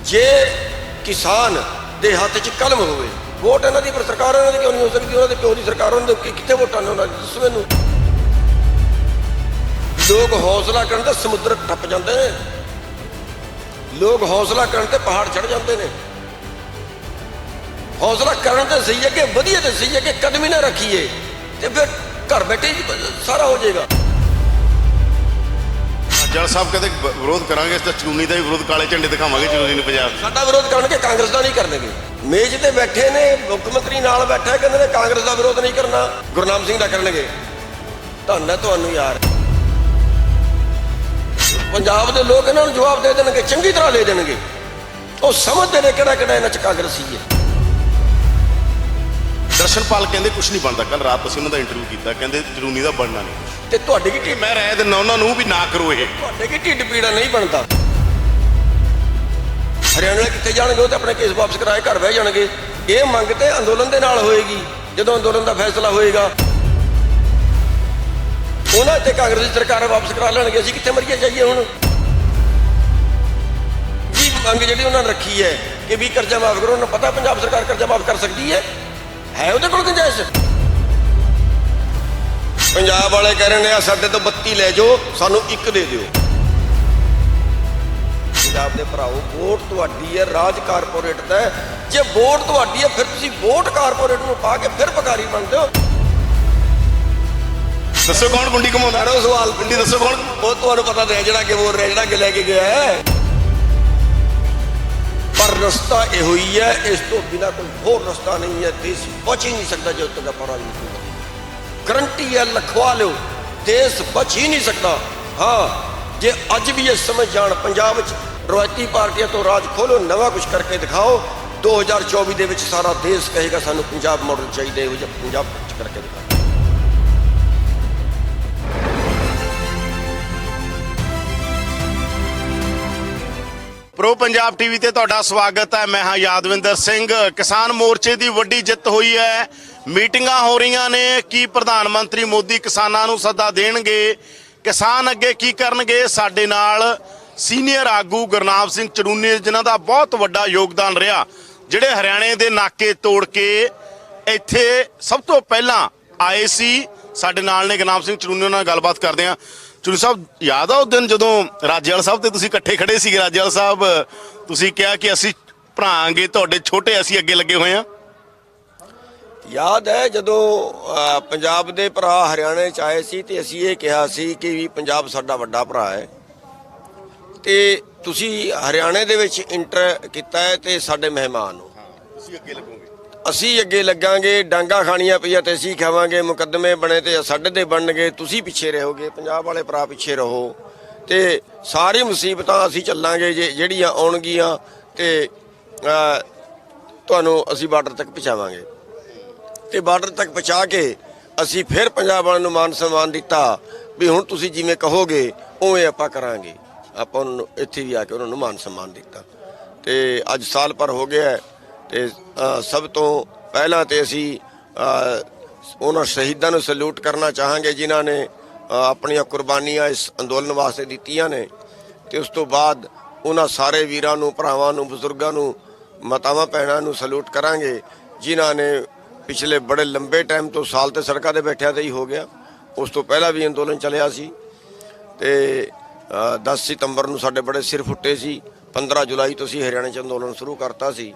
जे किसान दे हत्थ च कलम होवे, वोट इन्हां दी पर सरकार इन्हां दी क्यों नहीं हो सकती? उन्हां दे प्यो दी सरकार, उन्हां दे कित्थे वोटां ने? उन्हां दी दस्सो मैनूं। लोग हौसला करन ते समुद्र टप जांदे ने, लोग हौसला करन ते पहाड़ चढ़ जांदे ने। हौसला करन ते सही है कि वधिए ते सही है कि कदम ही ना रखिए ते फिर घर बैठे ही सारा हो जाएगा। जल साहब कहते विरोध करांगे, इस चुनी का भी विरोध, काले झंडे दिखावांगे चुनी ने पंजाब। साडा विरोध करनगे, कांग्रेस का नहीं करनगे। मेज ते बैठे ने, मुख मंत्री नाल बैठा, कहंदे ने कांग्रेस का विरोध नहीं करना, गुरनाम सिंह दा करनगे। धन है तुहानूं यार। पंजाब दे लोग इन्हां नूं जवाब दे देणगे, चंगी तरह ले देणगे। ਉਹ ਸਮਝਦੇ ਨੇ ਕਿਹੜਾ ਕਿਹੜਾ ਇਹਨਾਂ ਚ ਕਾਂਗਰਸੀ ਹੈ। ਦਰਸ਼ਨਪਾਲ ਕਹਿੰਦੇ ਕੁਝ ਨਹੀਂ ਬਣਦਾ। ਕੱਲ ਰਾਤ ਅਸੀਂ ਉਹਨਾਂ ਦਾ ਇੰਟਰਵਿਊ ਕੀਤਾ, ਕਹਿੰਦੇ ਚਰੂਨੀ ਦਾ ਬਣਨਾ ਨਹੀਂ ਕੁਝ। ਤੇ ਤੁਹਾਡੇ ਕੀ ਢਿੱਡ, ਮੈਂ ਰਾਏ ਦਿੰਦਾ ਉਹਨਾਂ ਨੂੰ ਵੀ ਨਾ ਕਰੋ ਇਹ। ਤੁਹਾਡੇ ਕੀ ਢਿੱਡ ਪੀੜਾ ਨਹੀਂ ਬਣਦਾ? ਹਰਿਆਣਾ ਕਿੱਥੇ ਜਾਣਗੇ? ਉਹ ਤੇ ਆਪਣੇ ਕੇਸ ਵਾਪਸ ਕਰਾਏ ਘਰ ਬਹਿ ਜਾਣਗੇ। ਇਹ ਮੰਗ ਤੇ ਅੰਦੋਲਨ ਦੇ ਨਾਲ ਹੋਏਗੀ, ਜਦੋਂ ਅੰਦੋਲਨ ਦਾ ਫੈਸਲਾ ਹੋਏਗਾ। ਉਹਨਾਂ ਤੇ ਕਾਂਗਰਸ ਦੀ ਸਰਕਾਰ ਵਾਪਸ ਕਰਾ ਲੈਣਗੇ। ਅਸੀਂ ਕਿੱਥੇ ਮਰੀਏ ਜਾਈਏ ਹੁਣ? ਮੰਗ ਜਿਹੜੀ ਉਹਨਾਂ ਨੇ ਰੱਖੀ ਹੈ ਕਿ ਵੀ ਕਰਜ਼ਾ ਮਾਫ ਕਰੋ, ਉਹਨਾਂ ਨੂੰ ਪਤਾ ਪੰਜਾਬ ਸਰਕਾਰ ਕਰਜ਼ਾ ਮਾਫ ਕਰ ਸਕਦੀ ਹੈ ਉਹਦੇ ਕੋਲ ਗੁੰਜਾਇਸ਼। ਪੰਜਾਬ ਵਾਲੇ ਕਹਿ ਰਹੇ ਨੇ ਆ ਸਾਡੇ ਤੋਂ 32 ਲੈ ਜਾਓ, ਸਾਨੂੰ 1 ਦੇ ਦਿਓ। ਪੰਜਾਬ ਦੇ ਭਰਾਓ, ਵੋਟ ਤੁਹਾਡੀ ਹੈ, ਰਾਜ ਕਾਰਪੋਰੇਟ ਦਾ। ਜੇ ਵੋਟ ਤੁਹਾਡੀ ਹੈ ਫਿਰ ਤੁਸੀਂ ਵੋਟ ਕਾਰਪੋਰੇਟ ਨੂੰ ਪਾ ਕੇ ਫਿਰ ਭਿਖਾਰੀ ਬਣਦੇ ਹੋ। ਦੱਸੋ ਕੌਣ ਗੁੰਡੀ ਘਮਾਉਂਦਾ? ਉਹ ਸਵਾਲ ਗੁੰਡੀ ਦੱਸੋ ਕੌਣ? ਉਹ ਤੁਹਾਨੂੰ ਪਤਾ ਤੇ ਜਿਹੜਾ ਕਿ ਵੋਟ ਜਿਹੜਾ ਕਿ ਲੈ ਕੇ ਗਿਆ ਹੈ। पर रस्ता यो ही है, इस तो बिना कोई होर रस्ता नहीं है। देश बच ही नहीं सकता जब तक पढ़ा नहीं होगा। गारंटी है, लिखवा लो, देश बच ही नहीं सकता। हाँ, जे अज भी ये समझ जान पंजाब रवायती पार्टियां तो राज खोलो, नवा कुछ करके दिखाओ। 2024 दे विच सारा देश कहेगा सानू पंजाब मॉडल चाहिए, जब पंजाब कुछ करके दिखाओ। ਪ੍ਰੋ ਪੰਜਾਬ ਟੀਵੀ ਤੇ ਤੁਹਾਡਾ ਸਵਾਗਤ ਹੈ। ਮੈਂ ਹਾਂ ਯਾਦਵਿੰਦਰ ਸਿੰਘ। ਕਿਸਾਨ ਮੋਰਚੇ ਦੀ ਵੱਡੀ ਜਿੱਤ ਹੋਈ ਹੈ, ਮੀਟਿੰਗਾਂ ਹੋ ਰਹੀਆਂ ਨੇ। ਕੀ ਪ੍ਰਧਾਨ ਮੰਤਰੀ ਮੋਦੀ ਕਿਸਾਨਾਂ ਨੂੰ ਸੱਦਾ ਦੇਣਗੇ? ਕਿਸਾਨ ਅੱਗੇ ਕੀ ਕਰਨਗੇ? ਸਾਡੇ ਨਾਲ ਸੀਨੀਅਰ ਆਗੂ ਗੁਰਨਾਮ ਸਿੰਘ ਚਰੂਨੀ, ਜਿਨ੍ਹਾਂ ਦਾ ਬਹੁਤ ਵੱਡਾ ਯੋਗਦਾਨ ਰਿਹਾ, ਜਿਹੜੇ ਹਰਿਆਣੇ ਦੇ ਨਾਕੇ ਤੋੜ ਕੇ ਇੱਥੇ ਸਭ ਤੋਂ ਪਹਿਲਾਂ ਆਏ ਸੀ, ਸਾਡੇ ਨਾਲ ਨੇ ਗੁਰਨਾਮ ਸਿੰਘ ਚਰੂਨੀ। ਉਹਨਾਂ ਨਾਲ ਗੱਲਬਾਤ ਕਰਦੇ ਹਾਂ। ਚਰੂਨੀ ਸਾਹਿਬ, ਯਾਦ ਆ ਉਹ ਦਿਨ ਜਦੋਂ ਰਾਜੇਵਾਲ ਸਾਹਿਬ ਤੇ ਤੁਸੀਂ ਇਕੱਠੇ ਖੜੇ ਸੀਗੇ? ਰਾਜੇਵਾਲ ਸਾਹਿਬ, ਤੁਸੀਂ ਕਿਹਾ ਕਿ ਅਸੀਂ ਭਰਾਂਗੇ, ਤੁਹਾਡੇ ਛੋਟੇ, ਅਸੀਂ ਅੱਗੇ ਲੱਗੇ ਹੋਏ ਹਾਂ। ਯਾਦ ਹੈ ਜਦੋਂ ਪੰਜਾਬ ਦੇ ਭਰਾ ਹਰਿਆਣੇ ਚ ਆਏ ਸੀ ਤੇ ਅਸੀਂ ਇਹ ਕਿਹਾ ਸੀ ਕਿ ਵੀ ਪੰਜਾਬ ਸਾਡਾ ਵੱਡਾ ਭਰਾ ਹੈ ਤੇ ਤੁਸੀਂ ਹਰਿਆਣੇ ਦੇ ਵਿੱਚ ਇੰਟਰ ਕੀਤਾ ਹੈ ਤੇ ਸਾਡੇ ਮਹਿਮਾਨ ਹੋ। ਤੁਸੀਂ ਅੱਗੇ ਲੱਗੋਗੇ, ਅਸੀਂ ਅੱਗੇ ਲੱਗਾਂਗੇ। ਡਾਂਗਾ ਖਾਣੀਆਂ ਪਈਆਂ ਤੇ ਅਸੀਂ ਖਾਵਾਂਗੇ, ਮੁਕੱਦਮੇ ਬਣੇ ਤੇ ਸਾਡੇ ਤੇ ਬਣਨਗੇ, ਤੁਸੀਂ ਪਿੱਛੇ ਰਹੋਗੇ, ਪੰਜਾਬ ਵਾਲੇ ਭਰਾ ਪਿੱਛੇ ਰਹੋ ਤੇ ਸਾਰੀ ਮੁਸੀਬਤਾਂ ਅਸੀਂ ਚੱਲਾਂਗੇ ਜਿਹੜੀਆਂ ਆਉਣਗੀਆਂ ਤੇ ਤੁਹਾਨੂੰ ਅਸੀਂ ਬਾਰਡਰ ਤੱਕ ਪਹੁੰਚਾਵਾਂਗੇ। ਤੇ ਬਾਰਡਰ ਤੱਕ ਪਹੁੰਚਾ ਕੇ ਅਸੀਂ ਫਿਰ ਪੰਜਾਬ ਵਾਲਿਆਂ ਨੂੰ ਮਾਨ ਸਨਮਾਨ ਦਿੱਤਾ ਵੀ ਹੁਣ ਤੁਸੀਂ ਜਿਵੇਂ ਕਹੋਗੇ ਉਵੇਂ ਆਪਾਂ ਕਰਾਂਗੇ। ਆਪਾਂ ਉਹਨਾਂ ਨੂੰ ਇੱਥੇ ਵੀ ਆ ਕੇ ਉਹਨਾਂ ਨੂੰ ਮਾਨ ਸਨਮਾਨ ਦਿੱਤਾ ਤੇ ਅੱਜ ਸਾਲ ਭਰ ਹੋ ਗਿਆ ਤੇ ਸਭ ਤੋਂ ਪਹਿਲਾਂ ਤੇ ਅਸੀਂ ਉਹਨਾਂ ਸ਼ਹੀਦਾਂ ਨੂੰ ਸਲੂਟ ਕਰਨਾ ਚਾਹਾਂਗੇ ਜਿਨ੍ਹਾਂ ਨੇ ਆਪਣੀਆਂ ਕੁਰਬਾਨੀਆਂ ਇਸ ਅੰਦੋਲਨ ਵਾਸਤੇ ਦਿੱਤੀਆਂ ਨੇ ਤੇ ਉਸ ਤੋਂ ਬਾਅਦ ਉਹਨਾਂ ਸਾਰੇ ਵੀਰਾਂ ਨੂੰ, ਭਰਾਵਾਂ ਨੂੰ, ਬਜ਼ੁਰਗਾਂ ਨੂੰ, ਮਾਤਾਵਾਂ ਭੈਣਾਂ ਨੂੰ ਸਲੂਟ ਕਰਾਂਗੇ ਜਿਨ੍ਹਾਂ ਨੇ ਪਿਛਲੇ ਬੜੇ ਲੰਬੇ ਟਾਈਮ ਤੋਂ, ਸਾਲ ਤੇ ਸੜਕਾਂ ਤੇ ਬੈਠਿਆ ਤੇ ਹੀ ਹੋ ਗਿਆ। ਉਸ ਤੋਂ ਪਹਿਲਾਂ ਵੀ ਅੰਦੋਲਨ ਚੱਲਿਆ ਸੀ ਤੇ 10 ਸਤੰਬਰ ਨੂੰ ਸਾਡੇ ਬੜੇ ਸਿਰ ਫੁੱਟੇ ਸੀ। 15 ਜੁਲਾਈ ਤੋਂ ਅਸੀਂ ਹਰਿਆਣੇ 'ਚ ਅੰਦੋਲਨ ਸ਼ੁਰੂ ਕਰਤਾ ਸੀ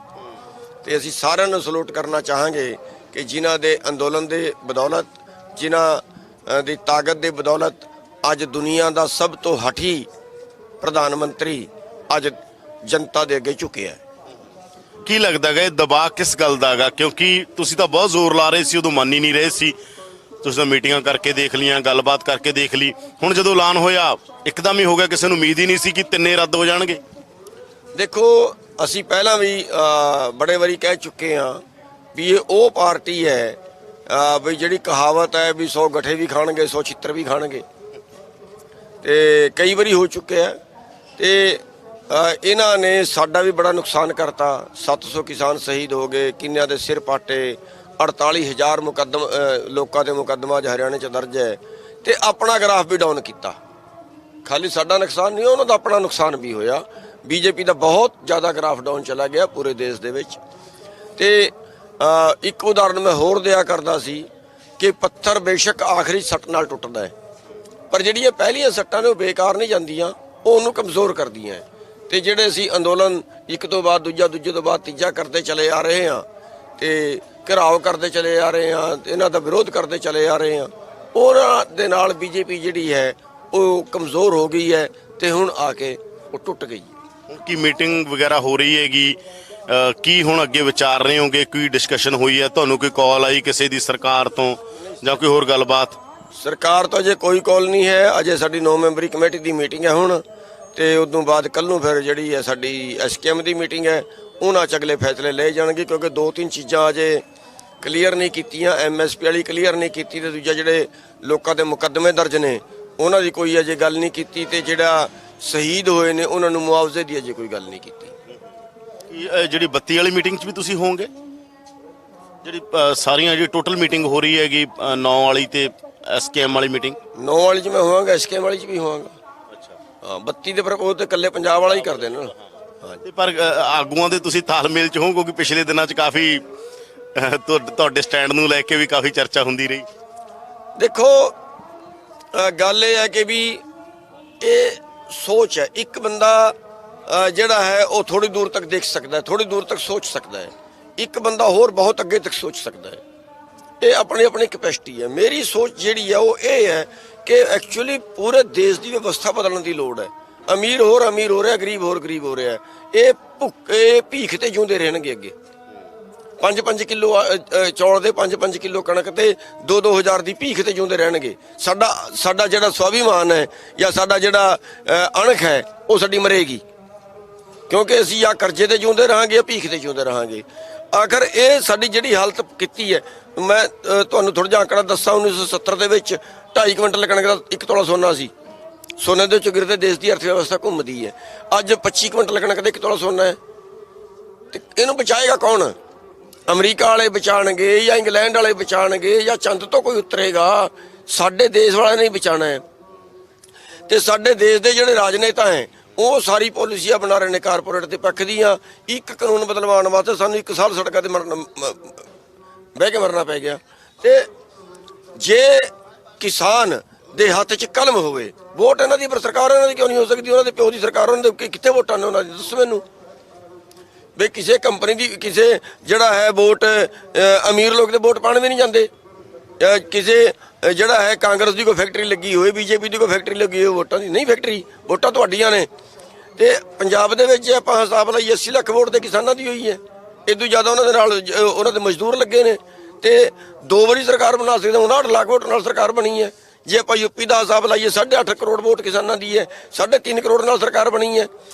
ਤੇ ਅਸੀਂ ਸਾਰਿਆਂ ਨੂੰ ਸਲੂਟ ਕਰਨਾ ਚਾਹਾਂਗੇ ਕਿ ਜਿਨ੍ਹਾਂ ਦੇ ਅੰਦੋਲਨ ਦੇ ਬਦੌਲਤ, ਜਿਨ੍ਹਾਂ ਦੀ ਤਾਕਤ ਦੇ ਬਦੌਲਤ ਅੱਜ ਦੁਨੀਆ ਦਾ ਸਭ ਤੋਂ ਹਠੀ ਪ੍ਰਧਾਨ ਮੰਤਰੀ ਅੱਜ ਜਨਤਾ ਦੇ ਅੱਗੇ ਝੁਕਿਆ। ਕੀ ਲੱਗਦਾ ਗਾ ਇਹ ਦਬਾਅ ਕਿਸ ਗੱਲ ਦਾ ਗਾ? ਕਿਉਂਕਿ ਤੁਸੀਂ ਤਾਂ ਬਹੁਤ ਜ਼ੋਰ ਲਾ ਰਹੇ ਸੀ, ਉਦੋਂ ਮੰਨ ਹੀ ਨਹੀਂ ਰਹੇ ਸੀ। ਤੁਸੀਂ ਤਾਂ ਮੀਟਿੰਗਾਂ ਕਰਕੇ ਦੇਖ ਲਈਆਂ, ਗੱਲਬਾਤ ਕਰਕੇ ਦੇਖ ਲਈ। ਹੁਣ ਜਦੋਂ ਐਲਾਨ ਹੋਇਆ ਇੱਕਦਮ ਹੀ ਹੋ ਗਿਆ, ਕਿਸੇ ਨੂੰ ਉਮੀਦ ਹੀ ਨਹੀਂ ਸੀ ਕਿ 3 ਰੱਦ ਹੋ ਜਾਣਗੇ। ਦੇਖੋ, ਅਸੀਂ ਪਹਿਲਾਂ ਵੀ ਬੜੇ ਵਾਰੀ ਕਹਿ ਚੁੱਕੇ ਹਾਂ ਵੀ ਇਹ ਉਹ ਪਾਰਟੀ ਹੈ ਵੀ ਜਿਹੜੀ ਕਹਾਵਤ ਹੈ ਵੀ 100 ਗੱਠੇ ਵੀ ਖਾਣਗੇ, 100 ਛਿੱਤਰ ਵੀ ਖਾਣਗੇ ਤੇ ਕਈ ਵਾਰੀ ਹੋ ਚੁੱਕਿਆ ਤੇ ਇਹਨਾਂ ਨੇ ਸਾਡਾ ਵੀ ਬੜਾ ਨੁਕਸਾਨ ਕਰਤਾ। 700 ਕਿਸਾਨ ਸ਼ਹੀਦ ਹੋ ਗਏ, ਕਿੰਨਿਆਂ ਦੇ ਸਿਰ ਪਾਟੇ, 48,000 ਲੋਕਾਂ ਦੇ ਮੁਕੱਦਮਾ ਅੱਜ ਹਰਿਆਣੇ 'ਚ ਦਰਜ ਹੈ ਤੇ ਆਪਣਾ ਗ੍ਰਾਫ ਵੀ ਡਾਊਨ ਕੀਤਾ। ਖਾਲੀ ਸਾਡਾ ਨੁਕਸਾਨ ਨਹੀਂ, ਉਹਨਾਂ ਦਾ ਆਪਣਾ ਨੁਕਸਾਨ ਵੀ ਹੋਇਆ। ਬੀਜੇਪੀ ਦਾ ਬਹੁਤ ਜ਼ਿਆਦਾ ਗ੍ਰਾਫ ਡਾਊਨ ਚਲਾ ਗਿਆ ਪੂਰੇ ਦੇਸ਼ ਦੇ ਵਿੱਚ। ਤੇ ਇੱਕ ਉਦਾਹਰਨ ਮੈਂ ਹੋਰ ਦਿਆ ਕਰਦਾ ਸੀ ਕਿ ਪੱਥਰ ਬੇਸ਼ੱਕ ਆਖਰੀ ਸੱਟ ਨਾਲ ਟੁੱਟਦਾ ਹੈ, ਪਰ ਜਿਹੜੀਆਂ ਪਹਿਲੀਆਂ ਸੱਟਾਂ ਨੇ ਉਹ ਬੇਕਾਰ ਨਹੀਂ ਜਾਂਦੀਆਂ, ਉਹ ਉਹਨੂੰ ਕਮਜ਼ੋਰ ਕਰਦੀਆਂ। ਤੇ ਜਿਹੜੇ ਅਸੀਂ ਅੰਦੋਲਨ ਇੱਕ ਤੋਂ ਬਾਅਦ ਦੂਜਾ, ਦੂਜੇ ਤੋਂ ਬਾਅਦ ਤੀਜਾ ਕਰਦੇ ਚਲੇ ਆ ਰਹੇ ਹਾਂ ਤੇ ਘਿਰਾਓ ਕਰਦੇ ਚਲੇ ਆ ਰਹੇ ਹਾਂ, ਇਹਨਾਂ ਦਾ ਵਿਰੋਧ ਕਰਦੇ ਚਲੇ ਆ ਰਹੇ ਹਾਂ, ਉਹਨਾਂ ਦੇ ਨਾਲ ਬੀਜੇਪੀ ਜਿਹੜੀ ਹੈ ਉਹ ਕਮਜ਼ੋਰ ਹੋ ਗਈ ਹੈ ਤੇ ਹੁਣ ਆ ਕੇ ਉਹ ਟੁੱਟ ਗਈ ਹੈ। ਹੁਣ ਕੀ ਮੀਟਿੰਗ ਵਗੈਰਾ ਹੋ ਰਹੀ ਹੈਗੀ, ਕੀ ਹੁਣ ਅੱਗੇ ਵਿਚਾਰ ਰਹੇ ਹੋਗੇ? ਕੋਈ ਡਿਸਕਸ਼ਨ ਹੋਈ ਹੈ? ਤੁਹਾਨੂੰ ਕੋਈ ਕਾਲ ਆਈ ਕਿਸੇ ਦੀ ਸਰਕਾਰ ਤੋਂ ਜਾਂ ਕੋਈ ਹੋਰ ਗੱਲਬਾਤ? ਸਰਕਾਰ ਤੋਂ ਅਜੇ ਕੋਈ ਕਾਲ ਨਹੀਂ ਹੈ। ਅਜੇ ਸਾਡੀ 9 ਮੈਂਬਰੀ ਕਮੇਟੀ ਦੀ ਮੀਟਿੰਗ ਹੈ ਹੁਣ, ਤੇ ਉਦੋਂ ਬਾਅਦ ਕੱਲ ਨੂੰ ਫਿਰ ਜਿਹੜੀ ਹੈ ਸਾਡੀ ਐਸਕੇਐਮ ਦੀ ਮੀਟਿੰਗ ਹੈ, ਉਹਨਾਂ 'ਚ ਅਗਲੇ ਫੈਸਲੇ ਲਏ ਜਾਣਗੇ, ਕਿਉਂਕਿ 2-3 ਚੀਜ਼ਾਂ ਅਜੇ ਕਲੀਅਰ ਨਹੀਂ ਕੀਤੀਆਂ। ਐਮਐਸਪੀ ਵਾਲੀ ਕਲੀਅਰ ਨਹੀਂ ਕੀਤੀ ਤੇ ਦੂਜਾ ਜਿਹੜੇ ਲੋਕਾਂ ਦੇ ਮੁਕੱਦਮੇ ਦਰਜ ਨੇ ਉਹਨਾਂ ਦੀ ਕੋਈ ਅਜੇ ਗੱਲ ਨਹੀਂ ਕੀਤੀ, ਤੇ ਜਿਹੜਾ ਸ਼ਹੀਦ ਹੋਏ ਨੇ ਉਹਨਾਂ ਨੂੰ ਮੁਆਵਜ਼ੇ ਦੀ ਅਜੇ ਕੋਈ ਗੱਲ ਨਹੀਂ ਕੀਤੀ। ਜਿਹੜੀ ਬੱਤੀ ਵਾਲੀ ਮੀਟਿੰਗ 'ਚ ਵੀ ਤੁਸੀਂ ਹੋਵੋਗੇ? ਜਿਹੜੀ ਸਾਰੀਆਂ ਜਿਹੜੀ ਟੋਟਲ ਮੀਟਿੰਗ ਹੋ ਰਹੀ ਹੈਗੀ 9 ਵਾਲੀ ਤੇ ਐਸਕੇਐਮ ਵਾਲੀ ਮੀਟਿੰਗ? 9 ਵਾਲੀ 'ਚ ਮੈਂ ਹੋਵਾਂਗਾ, ਐਸਕੇਐਮ ਵਾਲੀ 'ਚ ਵੀ ਹੋਵਾਂਗਾ। ਅੱਛਾ ਹਾਂ, 32 ਦੇ ਪਰ ਉਹ ਤੇ ਇਕੱਲੇ ਪੰਜਾਬ ਵਾਲਾ ਹੀ ਕਰਦੇ ਨੇ ਨਾ। ਹਾਂ, ਤੇ ਪਰ ਆਗੂਆਂ ਦੇ ਤੁਸੀਂ ਤਾਲਮੇਲ 'ਚ ਹੋ, ਕਿਉਂਕਿ ਪਿਛਲੇ ਦਿਨਾਂ 'ਚ ਕਾਫੀ ਤੁਹਾਡੇ ਸਟੈਂਡ ਨੂੰ ਲੈ ਕੇ ਵੀ ਕਾਫੀ ਚਰਚਾ ਹੁੰਦੀ ਰਹੀ। ਦੇਖੋ ਗੱਲ ਇਹ ਹੈ ਕਿ ਵੀ ਇਹ ਸੋਚ ਹੈ, ਇੱਕ ਬੰਦਾ ਜਿਹੜਾ ਹੈ ਉਹ ਥੋੜੀ ਦੂਰ ਤੱਕ ਦੇਖ ਸਕਦਾ ਹੈ, ਥੋੜੀ ਦੂਰ ਤੱਕ ਸੋਚ ਸਕਦਾ ਹੈ, ਇੱਕ ਬੰਦਾ ਹੋਰ ਬਹੁਤ ਅੱਗੇ ਤੱਕ ਸੋਚ ਸਕਦਾ ਹੈ। ਇਹ ਆਪਣੀ ਆਪਣੀ ਕੈਪੈਸਿਟੀ ਹੈ। ਮੇਰੀ ਸੋਚ ਜਿਹੜੀ ਹੈ ਉਹ ਇਹ ਹੈ ਕਿ ਐਕਚੁਅਲੀ ਪੂਰੇ ਦੇਸ਼ ਦੀ ਵਿਵਸਥਾ ਬਦਲਣ ਦੀ ਲੋੜ ਹੈ। ਅਮੀਰ ਹੋਰ ਅਮੀਰ ਹੋ ਰਿਹਾ, ਗਰੀਬ ਹੋਰ ਗਰੀਬ ਹੋ ਰਿਹਾ। ਇਹ ਭੁੱਖੇ ਭੀਖ ਤੇ ਜਿਉਂਦੇ ਰਹਿਣਗੇ ਅੱਗੇ। 5-5 ਕਿਲੋ ਚੌਲ ਦੇ, 5-5 ਕਿਲੋ ਕਣਕ ਤੇ 2-2 ਹਜ਼ਾਰ ਦੀ ਭੀਖ ਤੇ ਜਿਉਂਦੇ ਰਹਿਣਗੇ। ਸਾਡਾ ਜਿਹੜਾ ਸਵਾਭਿਮਾਨ ਹੈ ਜਾਂ ਸਾਡਾ ਜਿਹੜਾ ਅਣਖ ਹੈ ਉਹ ਸਾਡੀ ਮਰੇਗੀ, ਕਿਉਂਕਿ ਅਸੀਂ ਜਾਂ ਕਰਜ਼ੇ ਤੇ ਜਿਉਂਦੇ ਰਹਾਂਗੇ ਜਾਂ ਭੀਖ ਤੇ ਜਿਉਂਦੇ ਰਹਾਂਗੇ। ਆਖਰ ਇਹ ਸਾਡੀ ਜਿਹੜੀ ਹਾਲਤ ਕੀਤੀ ਹੈ, ਮੈਂ ਤੁਹਾਨੂੰ ਥੋੜ੍ਹਾ ਜਿਹਾ ਆંકੜਾ ਦੱਸਾਂ। 1970 ਦੇ ਵਿੱਚ 2.5 ਕੁਇੰਟਲ ਕਣਕ ਦਾ 1 ਤੋਲਾ ਸੋਨਾ ਸੀ। ਸੋਨੇ ਦੇ ਉੱਤੇ ਗਿਰਦੇ ਦੇਸ਼ ਦੀ ਅਰਥ ਵਿਵਸਥਾ ਘੁੰਮਦੀ ਹੈ। ਅੱਜ 25 ਕੁਇੰਟਲ ਕਣਕ ਦਾ 1 ਤੋਲਾ ਸੋਨਾ ਹੈ, ਤੇ ਇਹਨੂੰ ਬਚਾਏਗਾ ਕੌਣ? ਅਮਰੀਕਾ ਵਾਲੇ ਬਚਾਣਗੇ ਜਾਂ ਇੰਗਲੈਂਡ ਵਾਲੇ ਬਚਾਣਗੇ ਜਾਂ ਚੰਦ ਤੋਂ ਕੋਈ ਉਤਰੇਗਾ? ਸਾਡੇ ਦੇਸ਼ ਵਾਲਿਆਂ ਨੇ ਹੀ ਬਚਾਣਾ ਹੈ। ਤੇ ਸਾਡੇ ਦੇਸ਼ ਦੇ ਜਿਹੜੇ ਰਾਜਨੇਤਾ ਹੈ ਉਹ ਸਾਰੀ ਪਾਲਿਸੀਆਂ ਬਣਾ ਰਹੇ ਨੇ ਕਾਰਪੋਰੇਟ ਦੇ ਪੱਖ ਦੀਆਂ। ਇੱਕ ਕਾਨੂੰਨ ਬਦਲਵਾਉਣ ਵਾਸਤੇ ਸਾਨੂੰ 1 ਸਾਲ ਸੜਕਾਂ ਤੇ ਬਹਿ ਕੇ ਮਰਨਾ ਪੈ ਗਿਆ। ਤੇ ਜੇ ਕਿਸਾਨ ਦੇ ਹੱਥ 'ਚ ਕਲਮ ਹੋਵੇ, ਵੋਟ ਇਹਨਾਂ ਦੀ, ਪਰ ਸਰਕਾਰ ਇਹਨਾਂ ਦੀ ਕਿਉਂ ਨਹੀਂ ਹੋ ਸਕਦੀ? ਉਹਨਾਂ ਦੇ ਪਿਓ ਦੀ ਸਰਕਾਰ, ਉਹਨਾਂ ਦੇ ਕਿੱਥੇ ਵੋਟਾਂ ਨੇ ਉਹਨਾਂ ਦੀ? ਦੱਸੋ ਮੈਨੂੰ। ਵੀ ਕਿਸੇ ਕੰਪਨੀ ਦੀ ਕਿਸੇ ਜਿਹੜਾ ਹੈ ਵੋਟ ਅਮੀਰ ਲੋਕ ਦੇ ਵੋਟ ਪਾਉਣ ਵੀ ਨਹੀਂ ਜਾਂਦੇ। ਕਿਸੇ ਜਿਹੜਾ ਹੈ ਕਾਂਗਰਸ ਦੀ ਕੋਈ ਫੈਕਟਰੀ ਲੱਗੀ ਹੋਏ, ਬੀਜੇਪੀ ਦੀ ਕੋਈ ਫੈਕਟਰੀ ਲੱਗੀ ਹੋਏ, ਵੋਟਾਂ ਦੀ ਨਹੀਂ ਫੈਕਟਰੀ, ਵੋਟਾਂ ਤੁਹਾਡੀਆਂ ਨੇ। ਤੇ ਪੰਜਾਬ ਦੇ ਵਿੱਚ ਆਪਾਂ ਹਿਸਾਬ ਲਾਈਏ 80 ਲੱਖ ਵੋਟ ਤੇ ਕਿਸਾਨਾਂ ਦੀ ਹੋਈ ਹੈ। ਇਦੋਂ ਜ਼ਿਆਦਾ ਉਹਨਾਂ ਦੇ ਨਾਲ ਉਹਨਾਂ ਦੇ ਮਜ਼ਦੂਰ ਲੱਗੇ ਨੇ। ਤੇ 2 ਵਾਰੀ ਸਰਕਾਰ ਬਣਾ ਸਕਦੇ, 59 ਲੱਖ ਵੋਟ ਨਾਲ ਸਰਕਾਰ ਬਣੀ ਹੈ। ਜੇ ਆਪਾਂ ਯੂਪੀ ਦਾ ਹਿਸਾਬ ਲਾਈਏ 8.5 ਕਰੋੜ ਵੋਟ ਕਿਸਾਨਾਂ ਦੀ ਹੈ, 3.5 ਕਰੋੜ ਨਾਲ ਸਰਕਾਰ ਬਣੀ ਹੈ।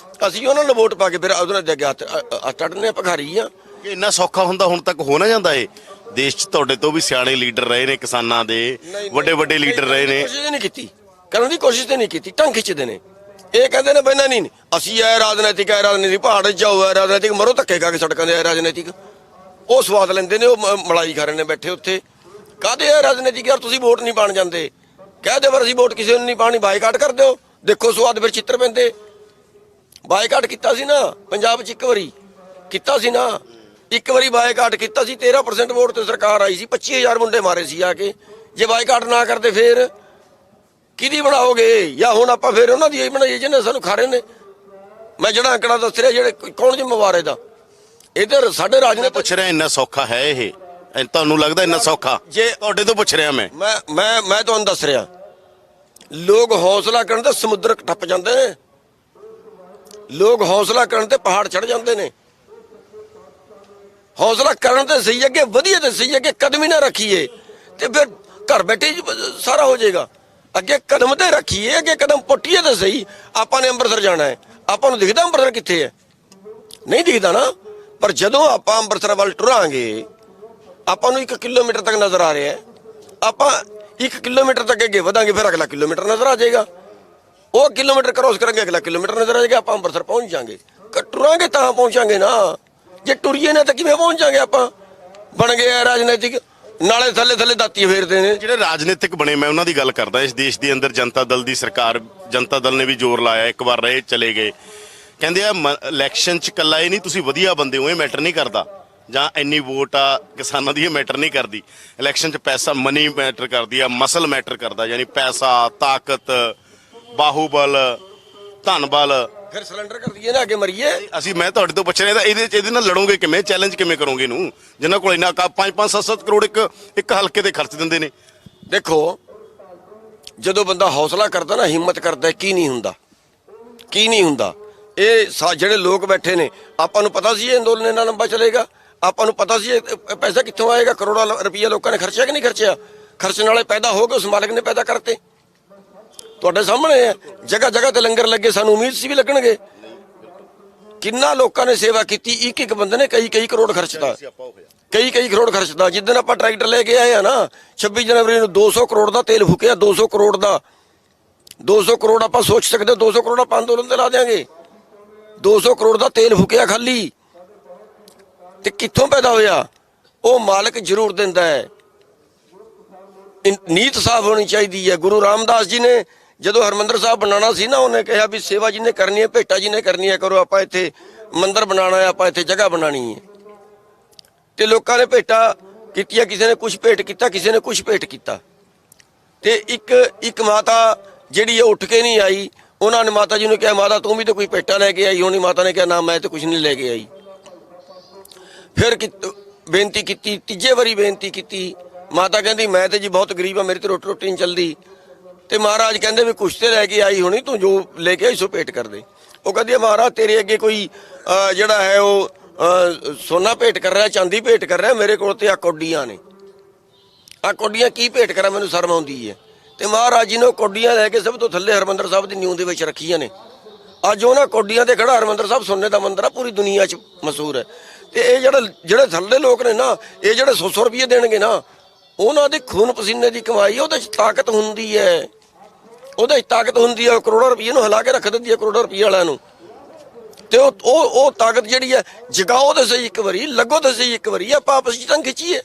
ਅਸੀਂ ਉਹਨਾਂ ਨੂੰ ਵੋਟ ਪਾ ਕੇ ਫਿਰ ਉਹਨਾਂ ਦੇ ਅੱਗੇ ਹੱਥ ਅੱਡਨੇ ਭਿਖਾਰੀ ਆ। ਇੰਨਾ ਸੌਖਾ ਹੁੰਦਾ ਹੁਣ ਤੱਕ ਹੋ ਨਾ ਜਾਂਦਾ? ਇਹ ਦੇਸ਼ 'ਚ ਤੁਹਾਡੇ ਤੋਂ ਵੀ ਸਿਆਣੇ ਲੀਡਰ ਰਹੇ ਨੇ, ਕਿਸਾਨਾਂ ਦੇ ਵੱਡੇ ਵੱਡੇ ਲੀਡਰ ਰਹੇ ਨੇ। ਕੋਸ਼ਿਸ਼ ਨਹੀਂ ਕੀਤੀ, ਕਰਨ ਦੀ ਕੋਸ਼ਿਸ਼ ਤੇ ਨਹੀਂ ਕੀਤੀ, ਟੰਗ ਖਿੱਚਦੇ ਨੇ। ਇਹ ਕਹਿੰਦੇ ਨੇ ਬੈਨਾ ਨਹੀਂ, ਅਸੀਂ ਇਹ ਰਾਜਨੀਤਿਕ ਹੈ, ਰਾਜਨੀਤਿਕ ਪਹਾੜ 'ਚ ਜਾਓ, ਹੈ ਰਾਜਨੀਤਿਕ, ਮਰੋ ਧੱਕੇ ਖਾ ਕੇ ਸੜਕਾਂ ਦੇ ਰਾਜਨੀਤਿਕ। ਉਹ ਸਵਾਦ ਲੈਂਦੇ ਨੇ, ਉਹ ਮਲਾਈ ਖਾ ਰਹੇ ਨੇ ਬੈਠੇ ਉੱਥੇ। ਕਾਹਦੇ ਹੈ ਰਾਜਨੀਤਿਕ? ਯਾਰ ਤੁਸੀਂ ਵੋਟ ਨਹੀਂ ਪਾਣ ਜਾਂਦੇ, ਕਹਿ ਦਿਓ ਪਰ ਅਸੀਂ ਵੋਟ ਕਿਸੇ ਨੂੰ ਨਹੀਂ ਪਾਣੀ, ਬਾਈਕਾਟ ਕਰ ਦਿਓ, ਦੇਖੋ ਸਵਾਦ ਫਿਰ ਚਿੱਤਰ ਪੈਂਦੇ। ਬਾਈਕਾਟ ਕੀਤਾ ਸੀ ਨਾ ਪੰਜਾਬ 'ਚ, 1 ਵਾਰੀ ਕੀਤਾ ਸੀ ਨਾ, 1 ਵਾਰੀ ਬਾਈਕਾਟ ਕੀਤਾ ਸੀ। 13% ਵੋਟ ਤੇ ਸਰਕਾਰ ਆਈ ਸੀ, 25,000 ਮੁੰਡੇ ਮਾਰੇ ਸੀ ਆ ਕੇ। ਜੇ ਬਾਈਕਾਟ ਨਾ ਕਰਦੇ ਫੇਰ ਕਿਹਦੀ ਬਣਾਓਗੇ? ਜਾਂ ਹੁਣ ਆਪਾਂ ਫੇਰ ਉਹਨਾਂ ਦੀ ਬਣਾਈਏ ਜਿਹਨੇ ਸਾਨੂੰ ਖਾ ਰਹੇ ਨੇ। ਮੈਂ ਜਿਹੜਾ ਅੰਕੜਾ ਦੱਸ ਰਿਹਾ, ਜਿਹੜੇ ਕੌਣ ਜ਼ਿੰਮੇਵਾਰ ਇਹਦਾ? ਇਧਰ ਸਾਡੇ ਰਾਜਨੀਤੀ ਪੁੱਛ ਰਿਹਾ, ਇੰਨਾ ਸੌਖਾ ਹੈ ਇਹ? ਤੁਹਾਨੂੰ ਲੱਗਦਾ ਇੰਨਾ ਸੌਖਾ? ਜੇ ਤੁਹਾਡੇ ਤੋਂ ਪੁੱਛ ਰਿਹਾ ਮੈਂ ਤੁਹਾਨੂੰ ਦੱਸ ਰਿਹਾ, ਲੋਕ ਹੌਸਲਾ ਕਰਨ ਤੇ ਸਮੁੰਦਰ ਟੱਪ ਜਾਂਦੇ ਨੇ, ਲੋਕ ਹੌਸਲਾ ਕਰਨ ਤੇ ਪਹਾੜ ਚੜ ਜਾਂਦੇ ਨੇ। ਹੌਸਲਾ ਕਰਨ ਤੇ ਸਹੀ, ਅੱਗੇ ਵਧੀਆ ਤੇ ਸਹੀ, ਅੱਗੇ ਕਦਮ ਹੀ ਨਾ ਰੱਖੀਏ ਤੇ ਫਿਰ ਘਰ ਬੈਠੇ ਸਾਰਾ ਹੋ ਜਾਏਗਾ। ਅੱਗੇ ਕਦਮ ਤੇ ਰੱਖੀਏ, ਅੱਗੇ ਕਦਮ ਪੁੱਟੀਏ ਤਾਂ ਸਹੀ। ਆਪਾਂ ਨੇ ਅੰਮ੍ਰਿਤਸਰ ਜਾਣਾ ਹੈ, ਆਪਾਂ ਨੂੰ ਦਿਖਦਾ ਅੰਮ੍ਰਿਤਸਰ ਕਿੱਥੇ ਹੈ? ਨਹੀਂ ਦਿਖਦਾ ਨਾ। ਪਰ ਜਦੋਂ ਆਪਾਂ ਅੰਮ੍ਰਿਤਸਰ ਵੱਲ ਟੁਰਾਂਗੇ, ਆਪਾਂ ਨੂੰ 1 ਕਿਲੋਮੀਟਰ ਤੱਕ ਨਜ਼ਰ ਆ ਰਿਹਾ ਹੈ। ਆਪਾਂ 1 ਕਿਲੋਮੀਟਰ ਤੱਕ ਅੱਗੇ ਵਧਾਂਗੇ, ਫਿਰ ਅਗਲਾ ਕਿਲੋਮੀਟਰ ਨਜ਼ਰ ਆ ਜਾਏਗਾ। ਉਹ ਕਿਲੋਮੀਟਰ ਕ੍ਰੋਸ ਕਰਾਂਗੇ, ਅਗਲਾ ਕਿਲੋਮੀਟਰ ਨਜ਼ਰ ਆ ਜਾਏਗਾ। ਆਪਾਂ ਅੰਮ੍ਰਿਤਸਰ ਪਹੁੰਚ ਜਾਾਂਗੇ। ਟੁਰਾਂਗੇ ਤਾਂ ਪਹੁੰਚਾਂਗੇ ਨਾ। ਜੇ ਟੁਰੀਏ ਨਾ ਤਾਂ ਕਿਵੇਂ ਪਹੁੰਚਾਂਗੇ? ਆਪਾਂ ਬਣ ਗਏ ਰਾਜਨੀਤਿਕ, ਨਾਲੇ ਥੱਲੇ ਥੱਲੇ ਦਾਤੀ ਫੇਰਦੇ ਨੇ। ਜਿਹੜੇ ਰਾਜਨੀਤਿਕ ਬਣੇ, ਮੈਂ ਉਹਨਾਂ ਦੀ ਗੱਲ ਕਰਦਾ। ਇਸ ਦੇਸ਼ ਦੇ ਅੰਦਰ ਜਨਤਾ ਦਲ ਦੀ ਸਰਕਾਰ, ਜਨਤਾ ਦਲ ਨੇ ਵੀ ਜ਼ੋਰ ਲਾਇਆ, 1 ਵਾਰ ਰਹੇ ਚਲੇ ਗਏ। ਕਹਿੰਦੇ ਆ ਇਲੈਕਸ਼ਨ 'ਚ ਇਕੱਲਾ ਇਹ ਨਹੀਂ ਤੁਸੀਂ ਵਧੀਆ ਬੰਦੇ ਹੋ ਇਹ ਮੈਟਰ ਨਹੀਂ ਕਰਦਾ, ਜਾਂ ਇੰਨੀ ਵੋਟ ਆ ਕਿਸਾਨਾਂ ਦੀ ਇਹ ਮੈਟਰ ਨਹੀਂ ਕਰਦੀ। ਇਲੈਕਸ਼ਨ 'ਚ ਪੈਸਾ ਮਨੀ ਮੈਟਰ ਕਰਦੀ ਆ, ਮਸਲ ਮੈਟਰ ਕਰਦਾ, ਯਾਨੀ ਪੈਸਾ, ਤਾਕਤ, ਬਾਹੂਬਲ, ਧਨਬਲ। ਫਿਰ ਸਿਲੰਡਰ ਕਰ ਦਈਏ ਨਾ, ਅੱਗੇ ਮਰੀਏ। ਮੈਂ ਤੁਹਾਡੇ ਤੋਂ ਪੁੱਛ ਰਿਹਾ ਤਾਂ ਇਹਦੇ ਨਾਲ ਲੜੋਗੇ ਕਿਵੇਂ, ਚੈਲੰਜ ਕਿਵੇਂ ਕਰੋਗੇ ਇਹਨੂੰ, ਜਿਨ੍ਹਾਂ ਕੋਲ ਇੰਨਾ 5-5 7-7 ਕਰੋੜ ਇੱਕ ਹਲਕੇ ਤੇ ਖਰਚ ਦਿੰਦੇ ਨੇ। ਦੇਖੋ, ਜਦੋਂ ਬੰਦਾ ਹੌਸਲਾ ਕਰਦਾ ਨਾ, ਹਿੰਮਤ ਕਰਦਾ, ਕੀ ਨਹੀਂ ਹੁੰਦਾ, ਕੀ ਨਹੀਂ ਹੁੰਦਾ। ਇਹ ਜਿਹੜੇ ਲੋਕ ਬੈਠੇ ਨੇ, ਆਪਾਂ ਨੂੰ ਪਤਾ ਸੀ ਇਹ ਅੰਦੋਲਨ ਇੰਨਾ ਲੰਬਾ ਚੱਲੇਗਾ, ਆਪਾਂ ਨੂੰ ਪਤਾ ਸੀ ਇਹ ਪੈਸਾ ਕਿੱਥੋਂ ਆਏਗਾ। ਕਰੋੜਾਂ ਰੁਪਈਆ ਲੋਕਾਂ ਨੇ ਖਰਚਿਆ ਕਿ ਨਹੀਂ ਖਰਚਿਆ? ਖਰਚਣ ਵਾਲੇ ਪੈਦਾ ਹੋ ਗਏ, ਉਸ ਮਾਲਕ ਨੇ ਪੈਦਾ ਕਰਤੇ। ਤੁਹਾਡੇ ਸਾਹਮਣੇ ਹੈ, ਜਗ੍ਹਾ ਜਗ੍ਹਾ ਤੇ ਲੰਗਰ ਲੱਗੇ, ਸਾਨੂੰ ਉਮੀਦ ਸੀ ਵੀ ਲੱਗਣਗੇ। ਕਿੰਨਾ ਲੋਕਾਂ ਨੇ ਸੇਵਾ ਕੀਤੀ, ਇੱਕ ਇੱਕ ਬੰਦੇ ਨੇ ਕਈ ਕਰੋੜ ਖਰਚਦਾ, ਕਈ ਕਰੋੜ ਖਰਚਦਾ। ਜਿੱਦਣ ਆਪਾਂ ਟਰੈਕਟਰ ਲੈ ਕੇ ਆਏ ਆ ਨਾ 26 ਜਨਵਰੀ ਨੂੰ, 200 ਕਰੋੜ ਦਾ ਤੇਲ ਫੂਕਿਆ, 200 ਕਰੋੜ ਦਾ। 200 ਕਰੋੜ ਆਪਾਂ ਸੋਚ ਸਕਦੇ, 200 ਕਰੋੜ ਆਪਾਂ ਅੰਦੋਲਨ ਤੇ ਲਾ ਦਿਆਂਗੇ। 200 ਕਰੋੜ ਦਾ ਤੇਲ ਫੂਕਿਆ ਖਾਲੀ, ਤੇ ਕਿੱਥੋਂ ਪੈਦਾ ਹੋਇਆ? ਉਹ ਮਾਲਕ ਜ਼ਰੂਰ ਦਿੰਦਾ ਹੈ। ਨੀਤ ਸਾਫ਼ ਹੋਣੀ ਚਾਹੀਦੀ ਹੈ। ਗੁਰੂ ਰਾਮਦਾਸ ਜੀ ਨੇ ਜਦੋਂ ਹਰਮੰਦਰ ਸਾਹਿਬ ਬਣਾਉਣਾ ਸੀ ਨਾ, ਉਹਨੇ ਕਿਹਾ ਵੀ ਸੇਵਾ ਜਿਹਨੇ ਕਰਨੀ ਹੈ, ਭੇਟਾ ਜਿਹਨੇ ਕਰਨੀ ਹੈ ਕਰੋ, ਆਪਾਂ ਇੱਥੇ ਮੰਦਿਰ ਬਣਾਉਣਾ ਹੈ, ਆਪਾਂ ਇੱਥੇ ਜਗ੍ਹਾ ਬਣਾਉਣੀ ਹੈ। ਤੇ ਲੋਕਾਂ ਨੇ ਭੇਟਾ ਕੀਤੀਆਂ, ਕਿਸੇ ਨੇ ਕੁਝ ਭੇਟ ਕੀਤਾ, ਕਿਸੇ ਨੇ ਕੁਝ ਭੇਟ ਕੀਤਾ। ਤੇ ਇੱਕ ਮਾਤਾ ਜਿਹੜੀ ਹੈ ਉੱਠ ਕੇ ਨਹੀਂ ਆਈ। ਉਹਨਾਂ ਨੇ ਮਾਤਾ ਜੀ ਨੂੰ ਕਿਹਾ, ਮਾਤਾ ਤੂੰ ਵੀ ਤਾਂ ਕੋਈ ਭੇਟਾ ਲੈ ਕੇ ਆਈ ਹੋਣੀ। ਮਾਤਾ ਨੇ ਕਿਹਾ, ਨਾ ਮੈਂ ਤਾਂ ਕੁਝ ਨਹੀਂ ਲੈ ਕੇ ਆਈ। ਫਿਰ ਬੇਨਤੀ ਕੀਤੀ, ਤੀਜੇ ਵਾਰੀ ਬੇਨਤੀ ਕੀਤੀ। ਮਾਤਾ ਕਹਿੰਦੀ, ਮੈਂ ਤੇ ਜੀ ਬਹੁਤ ਗਰੀਬ ਆ, ਮੇਰੀ ਤੇ ਰੋਟੀ ਨਹੀਂ ਚੱਲਦੀ। ਤੇ ਮਹਾਰਾਜ ਕਹਿੰਦੇ ਵੀ ਕੁਛ ਤੇ ਲੈ ਕੇ ਆਈ ਹੋਣੀ, ਤੂੰ ਜੋ ਲੈ ਕੇ ਆਈ ਸੋ ਭੇਟ ਕਰ ਦੇ। ਉਹ ਕਹਿੰਦੀ, ਮਹਾਰਾਜ ਤੇਰੇ ਅੱਗੇ ਕੋਈ ਜਿਹੜਾ ਹੈ ਉਹ ਸੋਨਾ ਭੇਟ ਕਰ ਰਿਹਾ, ਚਾਂਦੀ ਭੇਟ ਕਰ ਰਿਹਾ, ਮੇਰੇ ਕੋਲ ਤੇ ਆ ਕੌਡੀਆਂ ਨੇ। ਆ ਕੌਡੀਆਂ ਕੀ ਭੇਟ ਕਰਾਂ, ਮੈਨੂੰ ਸ਼ਰਮ ਆਉਂਦੀ ਹੈ। ਤੇ ਮਹਾਰਾਜ ਜੀ ਨੇ ਉਹ ਕੌਡੀਆਂ ਲੈ ਕੇ ਸਭ ਤੋਂ ਥੱਲੇ ਹਰਮੰਦਰ ਸਾਹਿਬ ਦੀ ਨਿਊ ਦੇ ਵਿੱਚ ਰੱਖੀਆਂ ਨੇ। ਅੱਜ ਉਹਨਾਂ ਕੌਡੀਆਂ ਤੇ ਖੜਾ ਹਰਮੰਦਰ ਸਾਹਿਬ ਸੋਨੇ ਦਾ ਮੰਦਿਰ ਆ, ਪੂਰੀ ਦੁਨੀਆ 'ਚ ਮਸ਼ਹੂਰ ਹੈ। ਤੇ ਇਹ ਜਿਹੜੇ ਥੱਲੇ ਲੋਕ ਨੇ ਨਾ, ਇਹ ਜਿਹੜੇ 100 ਰੁਪਏ ਦੇਣਗੇ ਨਾ, ਉਹਨਾਂ ਦੇ ਖੂਨ ਪਸੀਨੇ ਦੀ ਕਮਾਈ, ਉਹਦੇ 'ਚ ਤਾਕਤ ਹੁੰਦੀ ਹੈ, ਉਹਦੇ 'ਚ ਤਾਕਤ ਹੁੰਦੀ ਹੈ। ਕਰੋੜਾਂ ਰੁਪਏ ਨੂੰ ਹਿਲਾ ਕੇ ਰੱਖ ਦਿੰਦੀ ਹੈ, ਕਰੋੜਾਂ ਰੁਪਏ ਵਾਲਿਆਂ ਨੂੰ। ਤੇ ਉਹ ਤਾਕਤ ਜਿਹੜੀ ਹੈ, ਜਗਾਓ ਤੇ ਸਹੀ ਇੱਕ ਵਾਰੀ, ਲੱਗੋ ਤੇ ਸਹੀ ਇੱਕ ਵਾਰੀ, ਆਪਾਂ ਆਪਸ 'ਚ ਤੰਗ ਖਿੱਚੀਏ।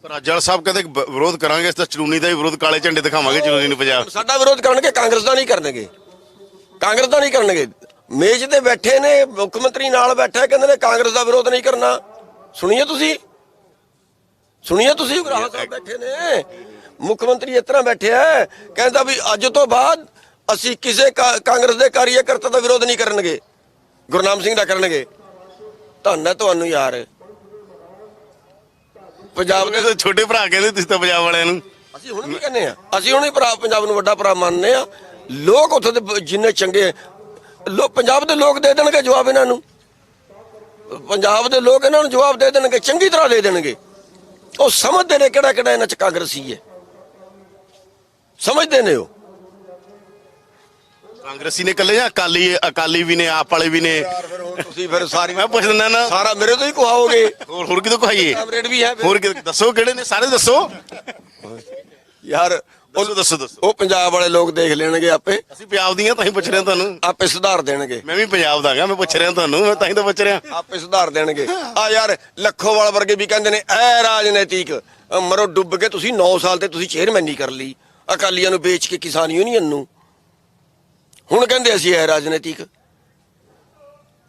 ਪਰ ਅਜਲ ਸਾਹਿਬ ਕਹਿੰਦੇ ਵਿਰੋਧ ਕਰਾਂਗੇ, ਇਸ ਤਾਂ ਚਲੂਨੀ ਦਾ ਵੀ ਵਿਰੋਧ, ਕਾਲੇ ਝੰਡੇ ਦਿਖਾਵਾਂਗੇ ਚਲੂਨੀ ਨੂੰ ਪੰਜਾਬ। ਸਾਡਾ ਵਿਰੋਧ ਕਰਨਗੇ, ਕਾਂਗਰਸ ਦਾ ਨਹੀਂ ਕਰਨਗੇ, ਕਾਂਗਰਸ ਦਾ ਨਹੀਂ ਕਰਨਗੇ। ਮੇਜ਼ ਤੇ ਬੈਠੇ ਨੇ, ਮੁੱਖ ਮੰਤਰੀ ਨਾਲ ਬੈਠਾ, ਕਹਿੰਦੇ ਨੇ ਕਾਂਗਰਸ ਦਾ ਵਿਰੋਧ ਨਹੀਂ ਕਰਨਾ। ਸੁਣੀਏ ਤੁਸੀਂ ਉਗਰਾਹਾਂ ਸਾਹਿਬ ਬੈਠੇ ਨੇ, ਮੁੱਖ ਮੰਤਰੀ ਇਸ ਤਰ੍ਹਾਂ ਬੈਠਿਆ, ਕਹਿੰਦਾ ਵੀ ਅੱਜ ਤੋਂ ਬਾਅਦ ਅਸੀਂ ਕਿਸੇ ਕਾਂਗਰਸ ਦੇ ਕਾਰਜਕਰਤਾ ਦਾ ਵਿਰੋਧ ਨਹੀਂ ਕਰਨਗੇ, ਗੁਰਨਾਮ ਸਿੰਘ ਦਾ ਕਰਨਗੇ। ਧੰਨ ਹੈ ਤੁਹਾਨੂੰ ਯਾਰ। ਪੰਜਾਬ ਦੇ ਛੋਟੇ ਭਰਾ ਕਹਿੰਦੇ ਤੁਸੀਂ ਤਾਂ ਪੰਜਾਬ ਵਾਲਿਆਂ ਨੂੰ। ਅਸੀਂ ਹੁਣ ਵੀ ਕਹਿੰਦੇ ਆ, ਅਸੀਂ ਹੁਣ ਹੀ ਭਰਾ, ਪੰਜਾਬ ਨੂੰ ਵੱਡਾ ਭਰਾ ਮੰਨਦੇ ਆ। ਲੋਕ ਉੱਥੇ ਦੇ ਜਿੰਨੇ ਚੰਗੇ ਪੰਜਾਬ ਦੇ ਲੋਕ ਦੇ ਦੇਣਗੇ ਜਵਾਬ ਇਹਨਾਂ ਨੂੰ। ਪੰਜਾਬ ਦੇ ਲੋਕ ਇਹਨਾਂ ਨੂੰ ਜਵਾਬ ਦੇ ਦੇਣਗੇ, ਚੰਗੀ ਤਰ੍ਹਾਂ ਦੇ ਦੇਣਗੇ। ਉਹ ਸਮਝਦੇ ਨੇ ਕਿਹੜਾ ਇਹਨਾਂ 'ਚ ਕਾਂਗਰਸੀ ਹੈ, ਸਮਝਦੇ ਨੇ। ਉਹ ਕਾਂਗਰਸੀ ਨੇ ਇਕੱਲੇ ਜਾਂ ਅਕਾਲੀ ਵੀ ਨੇ, ਆਪ ਵਾਲੇ ਵੀ ਨੇ? ਤੁਸੀਂ ਫਿਰ ਸਾਰੀ ਮੈਂ ਪੁੱਛ ਦਿੰਦਾ ਨਾ, ਸਾਰਾ ਮੇਰੇ ਤੋਂ ਹੀ ਕਹਾਓਗੇ। ਹੋਰ ਕਿਦੋਂ ਕਹਾਈਏ? ਰੇਟ ਵੀ ਹੈ, ਹੋਰ ਦੱਸੋ ਕਿਹੜੇ ਨੇ, ਸਾਰੇ ਦੱਸੋ ਯਾਰ। ਦੱਸੋ ਉਹ ਪੰਜਾਬ ਵਾਲੇ ਲੋਕ ਦੇਖ ਲੈਣਗੇ ਆਪੇ। ਅਸੀਂ ਪੰਜਾਬ ਦੀਆਂ ਤਾਂ ਹੀ ਪੁੱਛ ਰਹੇ ਤੁਹਾਨੂੰ, ਆਪੇ ਸੁਧਾਰ ਦੇਣਗੇ। ਮੈਂ ਵੀ ਪੰਜਾਬ ਦਾ ਗਾ, ਮੈਂ ਪੁੱਛ ਰਿਹਾ ਤੁਹਾਨੂੰ, ਮੈਂ ਤਾਂ ਹੀ ਤਾਂ ਪੁੱਛ ਰਿਹਾ। ਆਪੇ ਸੁਧਾਰ ਦੇਣਗੇ। ਆ ਯਾਰ ਲੱਖੋਵਾਲ ਵਰਗੇ ਵੀ ਕਹਿੰਦੇ ਨੇ ਐ ਰਾਜਨੀਤਿਕ ਮਰੋ ਡੁੱਬ ਕੇ, ਤੁਸੀਂ 9 ਸਾਲ ਤੇ ਤੁਸੀਂ ਚੇਅਰਮੈਨੀ ਕਰ ਲਈ ਅਕਾਲੀਆਂ ਨੂੰ ਵੇਚ ਕੇ, ਕਿਸਾਨ ਯੂਨੀਅਨ ਨੂੰ। ਹੁਣ ਕਹਿੰਦੇ ਅਸੀਂ ਐ ਰਾਜਨੀਤਿਕ।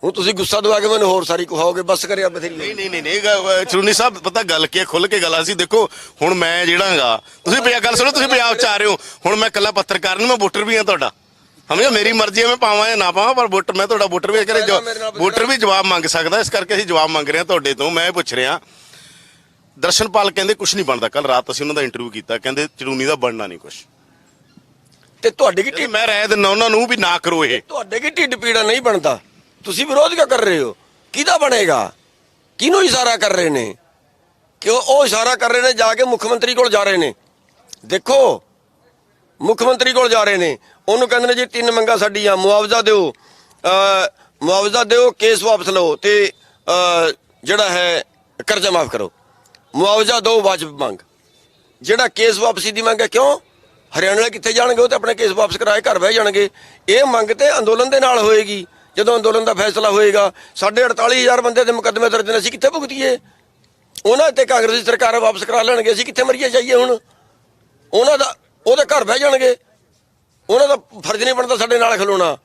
ਹੁਣ ਤੁਸੀਂ ਗੁੱਸਾ ਦਵਾ ਕੇ ਮੈਨੂੰ ਹੋਰ ਸਾਰੀ ਕਹਾਓਗੇ, ਬਸ ਕਰਿਆ ਬਥੇਰੀ। ਨਹੀਂ ਚਲੂਨੀ ਸਾਹਿਬ, ਪਤਾ ਗੱਲ ਕੀ ਹੈ, ਖੁੱਲ ਕੇ ਗੱਲ ਅਸੀਂ ਦੇਖੋ। ਹੁਣ ਮੈਂ ਜਿਹੜਾਗਾ, ਤੁਸੀਂ ਗੱਲ ਸੁਣੋ, ਤੁਸੀਂ ਪੰਜਾਬ 'ਚ ਆ ਰਹੇ ਹੋ, ਹੁਣ ਮੈਂ ਇਕੱਲਾ ਪੱਤਰਕਾਰ ਨਹੀਂ, ਮੈਂ ਵੋਟਰ ਵੀ ਹਾਂ ਤੁਹਾਡਾ। ਸਮਝੋ, ਮੇਰੀ ਮਰਜ਼ੀ ਹੈ, ਮੈਂ ਪਾਵਾਂ ਜਾਂ ਨਾ ਪਾਵਾਂ, ਪਰ ਵੋਟਰ ਮੈਂ ਤੁਹਾਡਾ ਵੋਟਰ ਵੀ ਕਰੇ, ਵੋਟਰ ਵੀ ਜਵਾਬ ਮੰਗ ਸਕਦਾ। ਇਸ ਕਰਕੇ ਅਸੀਂ ਜਵਾਬ ਮੰਗ ਰਹੇ ਹਾਂ ਤੁਹਾਡੇ ਤੋਂ। ਮੈਂ ਪੁੱਛ ਰਿਹਾ, ਦਰਸ਼ਨਪਾਲ ਕਹਿੰਦੇ ਕੁਝ ਨਹੀਂ ਬਣਦਾ। ਕੱਲ ਰਾਤ ਅਸੀਂ ਉਹਨਾਂ ਦਾ ਇੰਟਰਵਿਊ ਕੀਤਾ, ਕਹਿੰਦੇ ਚਲੂਨੀ ਦਾ ਬਣਨਾ ਨਹੀਂ ਕੁਝ। ਤੇ ਤੁਹਾਡੇ ਕੀ, ਮੈਂ ਰਾਏ ਦਿੰਦਾ ਉਹਨਾਂ ਨੂੰ ਵੀ ਨਾ ਕਰੋ ਇਹ। ਤੁਹਾਡੇ ਕੀ ਢਿੱਡ ਪੀੜਾ ਨਹੀਂ ਬਣਦਾ? ਤੁਸੀਂ ਵਿਰੋਧ ਕਿਉਂ ਕਰ ਰਹੇ ਹੋ? ਕਿਹਦਾ ਬਣੇਗਾ? ਕਿਹਨੂੰ ਇਸ਼ਾਰਾ ਕਰ ਰਹੇ ਨੇ? ਕਿਉਂ ਉਹ ਇਸ਼ਾਰਾ ਕਰ ਰਹੇ ਨੇ? ਜਾ ਕੇ ਮੁੱਖ ਮੰਤਰੀ ਕੋਲ ਜਾ ਰਹੇ ਨੇ। ਦੇਖੋ, ਮੁੱਖ ਮੰਤਰੀ ਕੋਲ ਜਾ ਰਹੇ ਨੇ, ਉਹਨੂੰ ਕਹਿੰਦੇ ਨੇ ਜੀ 3 ਮੰਗਾਂ ਸਾਡੀਆਂ, ਮੁਆਵਜ਼ਾ ਦਿਓ, ਕੇਸ ਵਾਪਸ ਲਓ, ਤੇ ਜਿਹੜਾ ਹੈ ਕਰਜ਼ਾ ਮਾਫ ਕਰੋ। ਮੁਆਵਜ਼ਾ ਦਿਓ, ਵਾਜਬ ਮੰਗ। ਜਿਹੜਾ ਕੇਸ ਵਾਪਸੀ ਦੀ ਮੰਗ ਹੈ, ਕਿਉਂ ਹਰਿਆਣਾ ਵਾਲੇ ਕਿੱਥੇ ਜਾਣਗੇ? ਉਹ ਤਾਂ ਆਪਣੇ ਕੇਸ ਵਾਪਸ ਕਰਾਏ ਘਰ ਬਹਿ ਜਾਣਗੇ। ਇਹ ਮੰਗ ਤੇ ਅੰਦੋਲਨ ਦੇ ਨਾਲ ਹੋਏਗੀ। ਜਦੋਂ ਅੰਦੋਲਨ ਦਾ ਫੈਸਲਾ ਹੋਏਗਾ, 48,500 ਬੰਦੇ ਦੇ ਮੁਕੱਦਮੇ ਦਰਜ ਨੇ, ਅਸੀਂ ਕਿੱਥੇ ਭੁਗਤੀਏ? ਉਹਨਾਂ ਤੇ ਕਾਂਗਰਸੀ ਸਰਕਾਰ ਵਾਪਸ ਕਰਾ ਲੈਣਗੇ, ਅਸੀਂ ਕਿੱਥੇ ਮਰੀਏ ਜਾਈਏ? ਹੁਣ ਉਹਦੇ ਘਰ ਬਹਿ ਜਾਣਗੇ। ਉਹਨਾਂ ਦਾ ਫਰਜ਼ ਨਹੀਂ ਬਣਦਾ ਸਾਡੇ ਨਾਲ ਖਲੋਣਾ।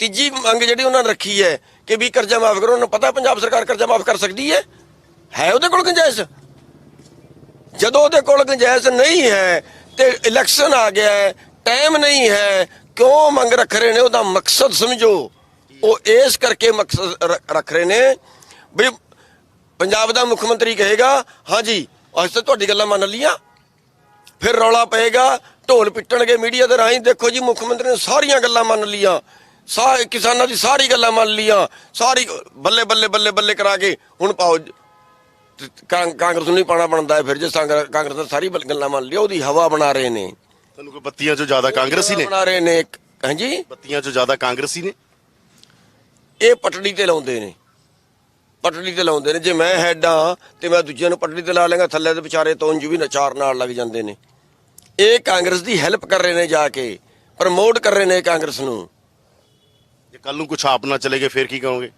ਤੀਜੀ ਮੰਗ ਜਿਹੜੀ ਉਹਨਾਂ ਨੇ ਰੱਖੀ ਹੈ ਕਿ ਵੀ ਕਰਜ਼ਾ ਮਾਫ ਕਰੋ। ਉਹਨਾਂ ਨੂੰ ਪਤਾ ਪੰਜਾਬ ਸਰਕਾਰ ਕਰਜ਼ਾ ਮਾਫ ਕਰ ਸਕਦੀ ਹੈ ਉਹਦੇ ਕੋਲ ਗੁੰਜਾਇਸ਼? ਜਦੋਂ ਉਹਦੇ ਕੋਲ ਗੁੰਜਾਇਸ਼ ਨਹੀਂ ਹੈ ਤੇ ਇਲੈਕਸ਼ਨ ਆ ਗਿਆ ਹੈ, ਟਾਈਮ ਨਹੀਂ ਹੈ, ਕਿਉਂ ਮੰਗ ਰੱਖ ਰਹੇ ਨੇ? ਉਹਦਾ ਮਕਸਦ ਸਮਝੋ। ਉਹ ਇਸ ਕਰਕੇ ਮਕਸਦ ਰੱਖ ਰਹੇ ਨੇ ਵੀ ਪੰਜਾਬ ਦਾ ਮੁੱਖ ਮੰਤਰੀ ਕਹੇਗਾ ਹਾਂਜੀ ਅਸੀਂ ਤਾਂ ਤੁਹਾਡੀ ਗੱਲਾਂ ਮੰਨ ਲਈਆਂ, ਫਿਰ ਰੌਲਾ ਪਏਗਾ, ਢੋਲ ਪਿੱਟਣਗੇ ਮੀਡੀਆ ਦੇ ਰਾਹੀਂ, ਦੇਖੋ ਜੀ ਮੁੱਖ ਮੰਤਰੀ ਨੇ ਸਾਰੀਆਂ ਗੱਲਾਂ ਮੰਨ ਲਈਆਂ, ਕਿਸਾਨਾਂ ਦੀ ਸਾਰੀ ਗੱਲਾਂ ਮੰਨ ਲਈਆਂ, ਸਾਰੀ ਬੱਲੇ ਬੱਲੇ ਬੱਲੇ ਬੱਲੇ ਕਰਾ ਕੇ ਹੁਣ ਪਾਓ ਕਾਂਗਰਸ ਨੂੰ ਨਹੀਂ ਪਾਣਾ ਬਣਦਾ ਹੈ। ਫਿਰ ਜੇ ਕਾਂਗਰਸ ਨੇ ਸਾਰੀ ਗੱਲਾਂ ਮੰਨ ਲਿਆ, ਉਹਦੀ ਹਵਾ ਬਣਾ ਰਹੇ ਨੇ। ਤੁਹਾਨੂੰ ਕੋਈ ਬੱਤੀਆਂ ਚੋਂ ਜ਼ਿਆਦਾ ਕਾਂਗਰਸੀ ਨੇ ਬਣਾ ਰਹੇ ਨੇ? ਹਾਂਜੀ, ਬੱਤੀਆਂ ਚੋਂ ਜ਼ਿਆਦਾ ਕਾਂਗਰਸੀ ਨੇ। ਇਹ ਪਟੜੀ ਤੇ ਲਾਉਂਦੇ ਨੇ, ਪਟੜੀ ਤੇ ਲਾਉਂਦੇ ਨੇ। ਜੇ ਮੈਂ ਹੈਡ ਹਾਂ ਤੇ ਮੈਂ ਦੂਜਿਆਂ ਨੂੰ ਪਟੜੀ ਤੇ ਲਾ ਲਾਂਗਾ, ਥੱਲੇ ਦੇ ਵਿਚਾਰੇ ਤੋਂ ਉਂਝ ਵੀ ਨਚਾਰ ਨਾਲ ਲੱਗ ਜਾਂਦੇ ਨੇ। ਇਹ ਕਾਂਗਰਸ ਦੀ ਹੈਲਪ ਕਰ ਰਹੇ ਨੇ, ਜਾ ਕੇ ਪ੍ਰਮੋਟ ਕਰ ਰਹੇ ਨੇ ਕਾਂਗਰਸ ਨੂੰ। ਜੇ ਕੱਲ ਨੂੰ ਕੁਛ ਆਪ ਨਾ ਚਲੇਗੇ ਫਿਰ ਕੀ ਕਹੋਗੇ?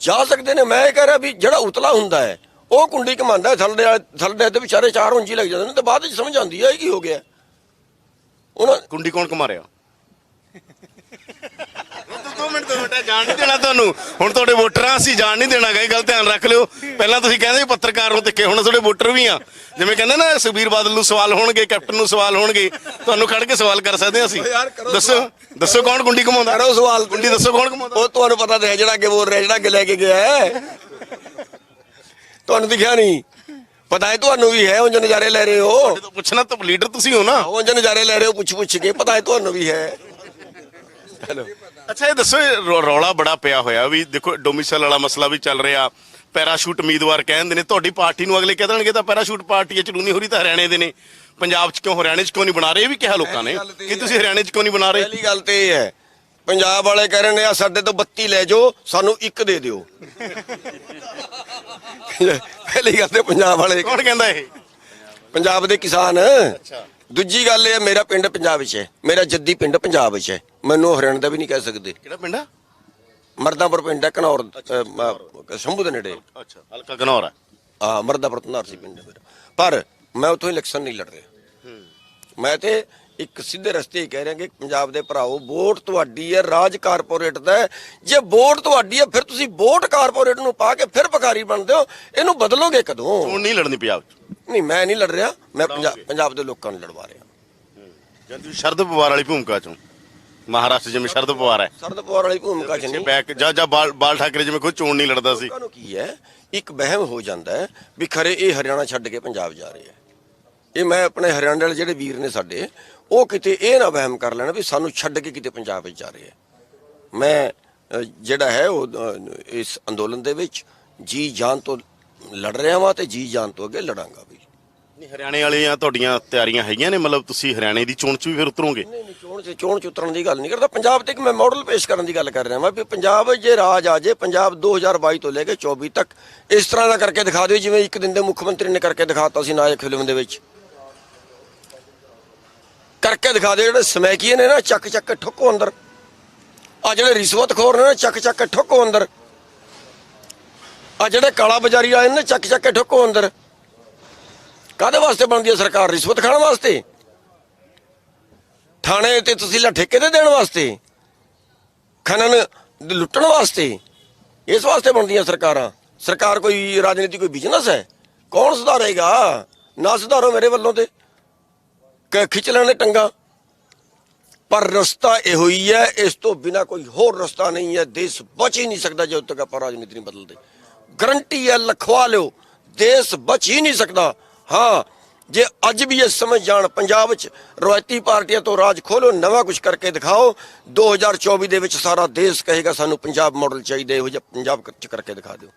ਜਾ ਸਕਦੇ ਨੇ। ਮੈਂ ਇਹ ਕਹਿ ਰਿਹਾ ਵੀ ਜਿਹੜਾ ਉਤਲਾ ਹੁੰਦਾ ਹੈ ਉਹ ਕੁੰਡੀ ਘਮਾਉਂਦਾ, ਥੱਲੇ ਦੇ ਵਿਚਾਰੇ ਚਾਰ ਉਂਝੀ ਲੱਗ ਜਾਂਦੇ ਨੇ, ਤੇ ਬਾਅਦ ਵਿੱਚ ਸਮਝ ਆਉਂਦੀ ਹੈ ਕੀ ਹੋ ਗਿਆ। ਉਹਨਾਂ ਕੁੰਡੀ ਕੌਣ ਘਮਾ ਰਿਹਾ? 2 ਮਿੰਟ ਜਾਣ ਨਹੀਂ ਦੇਣਾ ਤੁਹਾਨੂੰ। ਹੁਣ ਤੁਹਾਡੇ ਵੋਟਰਾਂ ਅਸੀਂ ਜਾਣ ਨਹੀਂ ਦੇਣਾ, ਇਹ ਗੱਲ ਧਿਆਨ ਰੱਖ ਲਿਓ। ਪਹਿਲਾਂ ਤੁਸੀਂ ਕਹਿੰਦੇ ਪੱਤਰਕਾਰ ਨੂੰ ਧੱਕੇ, ਹੁਣ ਤੁਹਾਡੇ ਵੋਟਰ ਵੀ ਆ। ਜਿਵੇਂ ਕਹਿੰਦੇ ਨਾ ਸੁਖਬੀਰ ਬਾਦਲ ਨੂੰ ਸਵਾਲ ਹੋਣਗੇ, ਕੈਪਟਨ ਨੂੰ ਸਵਾਲ ਹੋਣਗੇ, ਤੁਹਾਨੂੰ ਖੜ ਕੇ ਸਵਾਲ ਕਰ ਸਕਦੇ ਹਾਂ ਅਸੀਂ। ਦੱਸੋ ਕੌਣ ਕੁੰਡੀ ਘਮਾਉਂਦਾ? ਕਰੋ ਸਵਾਲ, ਕੁੰਡੀ ਦੱਸੋ ਕੌਣ ਘਮਾਉਂਦਾ? ਉਹ ਤੁਹਾਨੂੰ ਪਤਾ ਤੇ ਹੈ, ਜਿਹੜਾ ਅੱਗੇ ਬੋਲ ਰਿਹਾ, ਜਿਹੜਾ ਅੱਗੇ ਲੈ ਕੇ ਗਿਆ ਹੈ। ਤੁਹਾਨੂੰ ਦਿਖਿਆ ਨਹੀਂ? ਪਤਾ ਹੈ ਤੁਹਾਨੂੰ ਵੀ ਹੈ, ਉਂਝ ਨਜ਼ਾਰੇ ਲੈ ਰਹੇ ਹੋ। ਪੁੱਛਣਾ ਤਾਂ ਲੀਡਰ ਤੁਸੀਂ ਹੋ ਨਾ, ਉਂਝ ਨਜ਼ਾਰੇ ਲੈ ਰਹੇ ਹੋ ਪੁੱਛ ਕੇ, ਪਤਾ ਹੈ ਤੁਹਾਨੂੰ ਵੀ ਹੈ। ਹੈਲੋ, ਅੱਛਾ ਇਹ ਦੱਸੋ, ਰੌਲਾ ਬੜਾ ਪਿਆ ਹੋਇਆ ਵੀ ਦੇਖੋ ਡੋਮਿਸਾਈਲ ਵਾਲਾ ਮਸਲਾ ਵੀ ਚੱਲ ਰਿਹਾ, ਪੈਰਾਸ਼ੂਟ ਉਮੀਦਵਾਰ ਕਹਿੰਦੇ ਨੇ ਤੁਹਾਡੀ ਪਾਰਟੀ ਨੂੰ, ਅਗਲੇ ਕਹਿ ਦੇਣਗੇ ਤਾਂ ਪੈਰਾਸ਼ੂਟ ਪਾਰਟੀ ਚੜੂਨੀ ਹੋ ਰਹੀ ਤਾਂ ਹਰਿਆਣੇ ਦੇ ਨੇ, ਪੰਜਾਬ 'ਚ ਕਿਉਂ, ਹਰਿਆਣੇ 'ਚ ਕਿਉਂ ਨਹੀਂ ਬਣਾ ਰਹੇ? ਇਹ ਵੀ ਕਿਹਾ ਲੋਕਾਂ ਨੇ ਕਿ ਤੁਸੀਂ ਹਰਿਆਣੇ 'ਚ ਕਿਉਂ ਨਹੀਂ ਬਣਾ ਰਹੇ। ਪਹਿਲੀ ਗੱਲ ਤੇ ਇਹ ਹੈ, ਪੰਜਾਬ ਵਾਲੇ ਕਹਿ ਰਹੇ ਨੇ ਆ ਸਾਡੇ ਤੋਂ 32 ਲੈ ਜਾਓ, ਸਾਨੂੰ 1 ਦੇ ਦਿਓ। ਪਹਿਲੀ ਗੱਲ ਤੇ ਪੰਜਾਬ ਵਾਲੇ, ਕੌਣ ਕਹਿੰਦਾ ਇਹ? ਪੰਜਾਬ ਦੇ ਕਿਸਾਨ। ਦੂਜੀ ਗੱਲ ਇਹ ਹੈ, ਮੇਰਾ ਪਿੰਡ ਪੰਜਾਬ ਵਿੱਚ ਹੈ, ਮੇਰਾ ਜੱਦੀ ਪਿੰਡ ਪੰਜਾਬ ਵਿੱਚ ਹੈ, ਮੈਨੂੰ ਹਰਿਆਣਾ ਦਾ ਵੀ ਨਹੀਂ ਕਹਿ ਸਕਦੇ। ਕਿਹੜਾ ਪਿੰਡ ਆ? ਮਰਦਾਪੁਰ ਪਿੰਡ ਹੈ, ਘਨੌਰ, ਸ਼ੰਭੂ ਦੇ ਨੇੜੇ। ਅੱਛਾ, ਹਲਕਾ ਘਨੌਰ ਹੈ। ਹਾਂ, ਮਰਦਾਪੁਰ ਧਨਾਰਸੀ ਪਿੰਡ ਹੈ ਮੇਰਾ। ਪਰ ਮੈਂ ਉੱਥੋਂ ਇਲੈਕਸ਼ਨ ਨਹੀਂ ਲੜ ਰਿਹਾ। ਮੈਂ ਤੇ ਇੱਕ ਸਿੱਧੇ ਰਸਤੇ ਹੀ ਕਹਿ ਰਿਹਾ ਕਿ ਪੰਜਾਬ ਦੇ ਭਰਾਓ, ਵੋਟ ਤੁਹਾਡੀ ਹੈ, ਰਾਜ ਕਾਰਪੋਰੇਟ ਦਾ ਹੈ। ਜੇ ਵੋਟ ਤੁਹਾਡੀ ਹੈ ਫਿਰ ਤੁਸੀਂ ਵੋਟ ਕਾਰਪੋਰੇਟ ਨੂੰ ਪਾ ਕੇ ਫਿਰ ਭਿਖਾਰੀ ਬਣਦੇ ਹੋ। ਇਹਨੂੰ ਬਦਲੋਗੇ ਕਦੋਂ? ਚੋਣ ਨਹੀਂ ਲੜਨੀ ਪੰਜਾਬ 'ਚ। ਨਹੀਂ, ਮੈਂ ਨਹੀਂ ਲੜ ਰਿਹਾ, ਮੈਂ ਪੰਜਾਬ ਦੇ ਲੋਕਾਂ ਨੂੰ ਲੜਵਾ ਰਿਹਾ। ਜਦ ਤੁਸੀਂ ਸ਼ਰਦ ਪਵਾਰ ਵਾਲੀ ਭੂਮਿਕਾ 'ਚੋਂ, ਮਹਾਰਾਸ਼ਟਰ ਜਿਵੇਂ ਸ਼ਰਦ ਪਵਾਰ ਹੈ, ਸ਼ਰਦ ਪਵਾਰ ਵਾਲੀ ਭੂਮਿਕਾ 'ਚ ਨਹੀਂ। ਬੈਕ ਜਾਂ ਬਾਲ ਠਾਕਰੇ ਜਿਵੇਂ ਕੋਈ ਚੋਣ ਨਹੀਂ ਲੜਦਾ ਸੀ। ਲੋਕਾਂ ਨੂੰ ਕੀ ਹੈ, ਇੱਕ ਵਹਿਮ ਹੋ ਜਾਂਦਾ ਹੈ ਵੀ ਖਰੇ ਇਹ ਹਰਿਆਣਾ ਛੱਡ ਕੇ ਪੰਜਾਬ ਜਾ ਰਹੇ ਹੈ। ਇਹ ਮੈਂ ਆਪਣੇ ਹਰਿਆਣੇ ਵਾਲੇ ਜਿਹੜੇ ਵੀਰ ਨੇ ਸਾਡੇ, ਉਹ ਕਿਤੇ ਇਹ ਨਾ ਵਹਿਮ ਕਰ ਲੈਣ ਵੀ ਸਾਨੂੰ ਛੱਡ ਕੇ ਕਿਤੇ ਪੰਜਾਬ ਵਿੱਚ ਜਾ ਰਹੇ ਹੈ। ਮੈਂ ਜਿਹੜਾ ਹੈ ਉਹ ਇਸ ਅੰਦੋਲਨ ਦੇ ਵਿੱਚ ਜੀ ਜਾਨ ਤੋਂ ਲੜ ਰਿਹਾ ਵਾਂ ਤੇ ਜੀ ਜਾਨ ਤੋਂ ਅੱਗੇ ਲੜਾਂਗਾ ਵੀ। ਨਹੀਂ, ਹਰਿਆਣੇ ਵਾਲੀਆਂ ਤੁਹਾਡੀਆਂ ਤਿਆਰੀਆਂ ਹੈਗੀਆਂ ਨੇ? ਮਤਲਬ ਤੁਸੀਂ ਹਰਿਆਣੇ ਦੀ ਚੋਣ 'ਚ ਵੀ ਫਿਰ ਉਤਰੋਗੇ? ਨਹੀਂ, ਚੋਣ 'ਚ ਉਤਰਨ ਦੀ ਗੱਲ ਨਹੀਂ ਕਰਦਾ। ਪੰਜਾਬ ਤੇ ਇੱਕ ਮੈਂ ਮਾਡਲ ਪੇਸ਼ ਕਰਨ ਦੀ ਗੱਲ ਕਰ ਰਿਹਾ ਵਾਂ ਵੀ ਪੰਜਾਬ ਜੇ ਰਾਜ ਆ ਜੇ, ਪੰਜਾਬ 2022 ਤੋਂ ਲੈ ਕੇ 24 ਤੱਕ ਇਸ ਤਰ੍ਹਾਂ ਦਾ ਕਰਕੇ ਦਿਖਾ ਦਿਓ ਜਿਵੇਂ ਇੱਕ ਦਿਨ ਦੇ ਮੁੱਖ ਮੰਤਰੀ ਨੇ ਕਰਕੇ ਦਿਖਾਤਾ ਸੀ ਨਾਇਕ ਫਿਲਮ ਦੇ ਵਿੱਚ। ਕਰਕੇ ਦਿਖਾ ਦਿਓ। ਜਿਹੜੇ ਸਮੈਕੀਏ ਨੇ ਨਾ, ਚੱਕ ਚੱਕ ਠੁੱਕੋ ਅੰਦਰ। ਆ ਜਿਹੜੇ ਰਿਸ਼ਵਤਖੋਰ ਨੇ ਨਾ, ਚੱਕ ਚੱਕ ਠੁੱਕੋ ਅੰਦਰ। ਆ ਜਿਹੜੇ ਕਾਲਾ ਬਾਜ਼ਾਰੀ ਵਾਲੇ ਨੇ, ਚੱਕ ਚੱਕ ਠੁੱਕੋ ਅੰਦਰ। ਕਾਹਦੇ ਵਾਸਤੇ ਬਣਦੀ ਹੈ ਸਰਕਾਰ? ਰਿਸ਼ਵਤ ਖਾਣ ਵਾਸਤੇ? ਥਾਣੇ ਤੇ ਤਹਿਸੀਲਾਂ ਠੇਕੇ ਤੇ ਦੇਣ ਵਾਸਤੇ? ਖਨਨ ਲੁੱਟਣ ਵਾਸਤੇ? ਇਸ ਵਾਸਤੇ ਬਣਦੀਆਂ ਸਰਕਾਰਾਂ। ਸਰਕਾਰ ਕੋਈ ਰਾਜਨੀਤੀ, ਕੋਈ ਬਿਜ਼ਨਸ ਹੈ? ਕੌਣ ਸੁਧਾਰੇਗਾ? ਨਾ ਸੁਧਾਰੋ ਮੇਰੇ ਵੱਲੋਂ ਤੇ ਖਿੱਚ ਲੈਣੇ ਟੰਗਾ। ਪਰ ਰਸਤਾ ਇਹੋ ਹੀ ਹੈ, ਇਸ ਤੋਂ ਬਿਨਾ ਕੋਈ ਹੋਰ ਰਸਤਾ ਨਹੀਂ ਹੈ। ਦੇਸ਼ ਬਚ ਹੀ ਨਹੀਂ ਸਕਦਾ ਜਦੋਂ ਤੱਕ ਆਪਾਂ ਰਾਜਨੀਤੀ ਨਹੀਂ ਬਦਲਦੇ। ਗਰੰਟੀ ਹੈ, ਲਿਖਵਾ ਲਿਓ, ਦੇਸ਼ ਬਚ ਹੀ ਨਹੀਂ ਸਕਦਾ। ਹਾਂ, ਜੇ ਅੱਜ ਵੀ ਇਹ ਸਮਝ ਜਾਣ ਪੰਜਾਬ 'ਚ ਰਵਾਇਤੀ ਪਾਰਟੀਆਂ ਤੋਂ ਰਾਜ ਖੋਲੋ, ਨਵਾਂ ਕੁਝ ਕਰਕੇ ਦਿਖਾਓ। 2024 ਦੇ ਵਿੱਚ ਸਾਰਾ ਦੇਸ਼ ਕਹੇਗਾ ਸਾਨੂੰ ਪੰਜਾਬ ਮਾਡਲ ਚਾਹੀਦਾ, ਇਹੋ ਜਿਹਾ ਪੰਜਾਬ 'ਚ ਕਰਕੇ ਦਿਖਾ ਦਿਓ।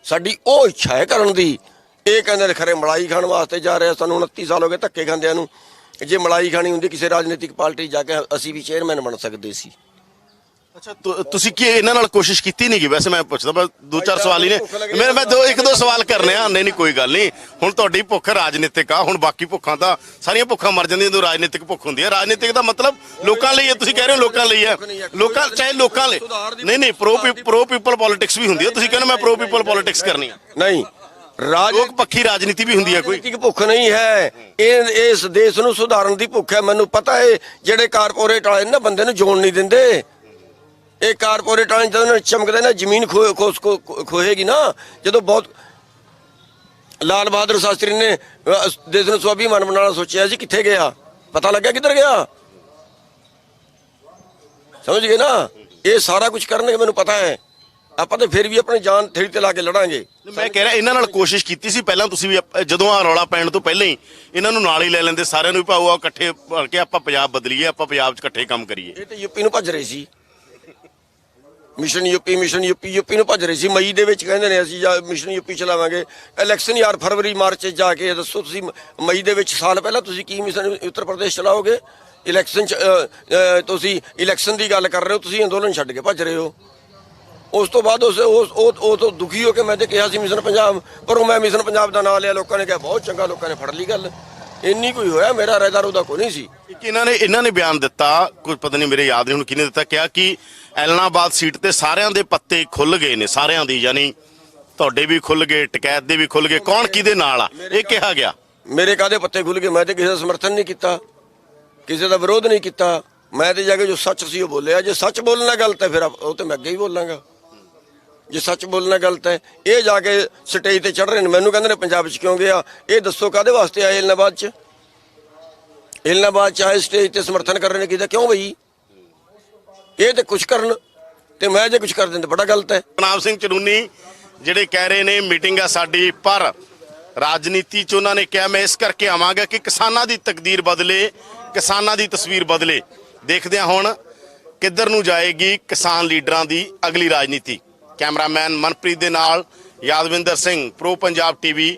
ਸਾਡੀ ਉਹ ਇੱਛਾ ਹੈ ਕਰਨ ਦੀ। ਇਹ ਕਹਿੰਦੇ ਨੇ ਖਰੇ ਮਲਾਈ ਖਾਣ ਵਾਸਤੇ ਜਾ ਰਿਹਾ, ਸਾਨੂੰ 29 ਸਾਲ ਹੋ ਗਏ ਧੱਕੇ ਖਾਂਦਿਆਂ ਨੂੰ। ਜੇ ਮਲਾਈ ਖਾਣੀ ਹੁੰਦੀ ਕਿਸੇ ਰਾਜਨੀਤਿਕ ਪਾਰਟੀ ਜਾ ਕੇ, ਅਸੀਂ ਵੀ ਚੇਅਰਮੈਨ ਬਣ ਸਕਦੇ ਸੀ। ਅੱਛਾ, ਤੁਸੀਂ ਕੀ ਇਹਨਾਂ ਨਾਲ ਕੋਸ਼ਿਸ਼ ਕੀਤੀ ਨਹੀਂ? ਵੈਸੇ ਮੈਂ ਪੁੱਛਦਾ, ਬਸ 2-4 ਸਵਾਲ ਹੀ ਨੇ ਮੈਂ 1-2 ਸਵਾਲ ਕਰਨੇ ਆ। ਨਹੀਂ ਕੋਈ ਗੱਲ ਨਹੀਂ। ਹੁਣ ਤੁਹਾਡੀ ਭੁੱਖ ਰਾਜਨੀਤਿਕ ਆ, ਹੁਣ ਬਾਕੀ ਭੁੱਖਾਂ ਤਾਂ ਸਾਰੀਆਂ ਭੁੱਖਾਂ ਮਰ ਜਾਂਦੀਆਂ ਜਦੋਂ ਰਾਜਨੀਤਿਕ ਭੁੱਖ ਹੁੰਦੀ ਹੈ। ਰਾਜਨੀਤਿਕ ਦਾ ਮਤਲਬ ਲੋਕਾਂ ਲਈ ਹੈ, ਤੁਸੀਂ ਕਹਿ ਰਹੇ ਹੋ ਲੋਕਾਂ ਲਈ ਹੈ। ਲੋਕਾਂ ਚਾਹੇ ਲੋਕਾਂ ਲਈ ਨਹੀਂ, ਪ੍ਰੋ ਪੀਪਲ ਪੋਲਿਟਿਕਸ ਵੀ ਹੁੰਦੀ ਹੈ। ਤੁਸੀਂ ਕਹਿੰਦੇ ਮੈਂ ਪ੍ਰੋ ਪੀਪਲ ਪੋਲਿਟਿਕਸ ਕਰਨੀ ਆ। ਨਹੀਂ, ਲੋਕ ਪੱਖੀ ਰਾਜਨੀਤੀ ਵੀ ਹੁੰਦੀ ਹੈ। ਕੋਈ ਭੁੱਖ ਨਹੀਂ ਹੈ, ਇਸ ਦੇਸ਼ ਨੂੰ ਸੁਧਾਰਨ ਦੀ ਭੁੱਖ ਹੈ। ਮੈਨੂੰ ਪਤਾ ਹੈ ਜਿਹੜੇ ਕਾਰਪੋਰੇਟ ਵਾਲੇ ਨਾ ਬੰਦੇ ਨੂੰ ਜੋੜ ਨਹੀਂ ਦਿੰਦੇ। ਇਹ ਕਾਰਪੋਰੇਟਾਂ ਜਦੋਂ ਇਹਨਾਂ ਚਮਕਦੇ ਨਾ ਜ਼ਮੀਨ ਖੋਹੇਗੀ ਨਾ, ਜਦੋਂ ਬਹੁਤ ਲਾਲ ਬਹਾਦਰ ਸ਼ਾਸਤਰੀ ਨੇ ਦੇਸ਼ ਨੂੰ ਸਵਾਭੀਮਾਨ ਬਣਾਉਣਾ ਸੋਚਿਆ ਸੀ, ਕਿੱਥੇ ਗਿਆ? ਪਤਾ ਲੱਗਿਆ ਕਿੱਧਰ ਗਿਆ? ਸਮਝ ਗਏ ਨਾ? ਇਹ ਸਾਰਾ ਕੁਝ ਕਰਨਗੇ, ਮੈਨੂੰ ਪਤਾ ਹੈ। ਆਪਾਂ ਤਾਂ ਫਿਰ ਵੀ ਆਪਣੀ ਜਾਨ ਥੇੜੀ ਤੇ ਲਾ ਕੇ ਲੜਾਂਗੇ। ਮੈਂ ਕਹਿ ਰਿਹਾ ਇਹਨਾਂ ਨਾਲ ਕੋਸ਼ਿਸ਼ ਕੀਤੀ ਸੀ ਪਹਿਲਾਂ, ਤੁਸੀਂ ਵੀ ਜਦੋਂ ਆ ਰੌਲਾ ਪੈਣ ਤੋਂ ਪਹਿਲਾਂ ਹੀ ਇਹਨਾਂ ਨੂੰ ਨਾਲ ਹੀ ਲੈ ਲੈਂਦੇ, ਸਾਰਿਆਂ ਨੂੰ ਵੀ ਭਾਊ ਆ ਇਕੱਠੇ ਭਰ ਕੇ ਆਪਾਂ ਪੰਜਾਬ ਬਦਲੀਏ, ਆਪਾਂ ਪੰਜਾਬ 'ਚ ਇਕੱਠੇ ਕੰਮ ਕਰੀਏ। ਇਹ ਤਾਂ ਯੂਪੀ ਨੂੰ ਭੱਜ ਰਹੇ ਸੀ, ਮਿਸ਼ਨ ਯੂਪੀ ਯੂਪੀ ਨੂੰ ਭੱਜ ਰਹੇ ਸੀ। ਮਈ ਦੇ ਵਿੱਚ ਕਹਿੰਦੇ ਨੇ ਅਸੀਂ ਮਿਸ਼ਨ ਯੂਪੀ ਚਲਾਵਾਂਗੇ। ਇਲੈਕਸ਼ਨ ਯਾਰ ਫਰਵਰੀ ਮਾਰਚ 'ਚ ਜਾ ਕੇ ਦੱਸੋ ਤੁਸੀਂ, ਮਈ ਦੇ ਵਿੱਚ ਸਾਲ ਪਹਿਲਾਂ ਤੁਸੀਂ ਕੀ ਮਿਸ਼ਨ ਉੱਤਰ ਪ੍ਰਦੇਸ਼ ਚਲਾਓਗੇ? ਇਲੈਕਸ਼ਨ 'ਚ ਤੁਸੀਂ ਇਲੈਕਸ਼ਨ ਦੀ ਗੱਲ ਕਰ ਰਹੇ ਹੋ, ਤੁਸੀਂ ਅੰਦੋਲਨ ਛੱਡ ਕੇ ਭੱਜ ਰਹੇ ਹੋ। ਉਸ ਤੋਂ ਬਾਅਦ ਉਹ ਤੋਂ ਦੁਖੀ ਹੋ ਕੇ ਮੈਂ ਤੇ ਕਿਹਾ ਸੀ ਮਿਸ਼ਨ ਪੰਜਾਬ, ਪਰ ਉਹ ਮੈਂ ਮਿਸ਼ਨ ਪੰਜਾਬ ਦਾ ਨਾਂ ਲਿਆ, ਲੋਕਾਂ ਨੇ ਕਿਹਾ ਬਹੁਤ ਚੰਗਾ, ਲੋਕਾਂ ਨੇ ਫੜ ਲਈ ਗੱਲ। ਇੰਨੀ ਕੋਈ ਹੋਇਆ, ਮੇਰਾ ਰਾਇਦਾਰ ਉਹਦਾ ਕੋਈ ਨਹੀਂ ਸੀ। ਇੱਕ ਇਹਨਾਂ ਨੇ ਬਿਆਨ ਦਿੱਤਾ, ਕੁਝ ਪਤਾ ਨਹੀਂ ਮੇਰੇ ਯਾਦ ਨਹੀਂ ਹੁਣ ਕਿਹਨੇ ਦਿੱਤਾ, ਕਿਹਾ ਕਿ ਐਲਨਾਬਾਦ ਸੀਟ ਤੇ ਸਾਰਿਆਂ ਦੇ ਪੱਤੇ ਖੁੱਲ ਗਏ ਨੇ, ਸਾਰਿਆਂ ਦੀ, ਯਾਨੀ ਤੁਹਾਡੇ ਵੀ ਖੁੱਲ ਗਏ, ਟਕੈਤ ਦੇ ਵੀ ਖੁੱਲ ਗਏ। ਕੌਣ ਕਿਹਦੇ ਨਾਲ ਆ ਇਹ ਕਿਹਾ ਗਿਆ? ਮੇਰੇ ਕਾਹਦੇ ਪੱਤੇ ਖੁੱਲ ਗਏ? ਮੈਂ ਤੇ ਕਿਸੇ ਦਾ ਸਮਰਥਨ ਨਹੀਂ ਕੀਤਾ, ਕਿਸੇ ਦਾ ਵਿਰੋਧ ਨਹੀਂ ਕੀਤਾ। ਮੈਂ ਤੇ ਜਾ ਕੇ ਜੋ ਸੱਚ ਸੀ ਉਹ ਬੋਲਿਆ। ਜੇ ਸੱਚ ਬੋਲਣਾ ਗਲਤ ਹੈ ਫਿਰ ਉਹ ਤੇ ਮੈਂ ਅੱਗੇ ਹੀ ਬੋਲਾਂਗਾ। ਜੇ ਸੱਚ ਬੋਲਣਾ ਗਲਤ ਹੈ, ਇਹ ਜਾ ਕੇ ਸਟੇਜ ਤੇ ਚੜ ਰਹੇ ਨੇ, ਮੈਨੂੰ ਕਹਿੰਦੇ ਨੇ ਪੰਜਾਬ 'ਚ ਕਿਉਂ ਗਿਆ? ਇਹ ਦੱਸੋ ਕਾਹਦੇ ਵਾਸਤੇ ਆਏ ਇਲਨਾਬਾਦ 'ਚ? ਇਲਨਾਬਾਦ 'ਚ ਆਏ ਸਟੇਜ ਤੇ ਸਮਰਥਨ ਕਰ ਰਹੇ ਨੇ ਕਿਹਦਾ? ਕਿਉਂ ਬਈ? ਇਹ ਤੇ ਕੁਝ ਕਰਨ ਤੇ ਮੈਂ ਜੇ ਕੁਝ ਕਰ ਦਿੰਦਾ ਬੜਾ ਗਲਤ ਹੈ। ਨਾਮ ਸਿੰਘ ਚਨੂਨੀ ਜਿਹੜੇ ਕਹਿ ਰਹੇ ਨੇ ਮੀਟਿੰਗ ਆ ਸਾਡੀ, ਪਰ ਰਾਜਨੀਤੀ 'ਚ ਉਹਨਾਂ ਨੇ ਕਿਹਾ ਮੈਂ ਇਸ ਕਰਕੇ ਆਵਾਂਗਾ ਕਿ ਕਿਸਾਨਾਂ ਦੀ ਤਕਦੀਰ ਬਦਲੇ, ਕਿਸਾਨਾਂ ਦੀ ਤਸਵੀਰ ਬਦਲੇ। ਦੇਖਦੇ ਹਾਂ ਹੁਣ ਕਿੱਧਰ ਨੂੰ ਜਾਏਗੀ ਕਿਸਾਨ ਲੀਡਰਾਂ ਦੀ ਅਗਲੀ ਰਾਜਨੀਤੀ। ਕੈਮਰਾਮੈਨ ਮਨਪ੍ਰੀਤ ਦੇ ਨਾਲ Yadvinder Singh, pro Punjab TV,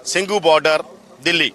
Singhu border, Delhi.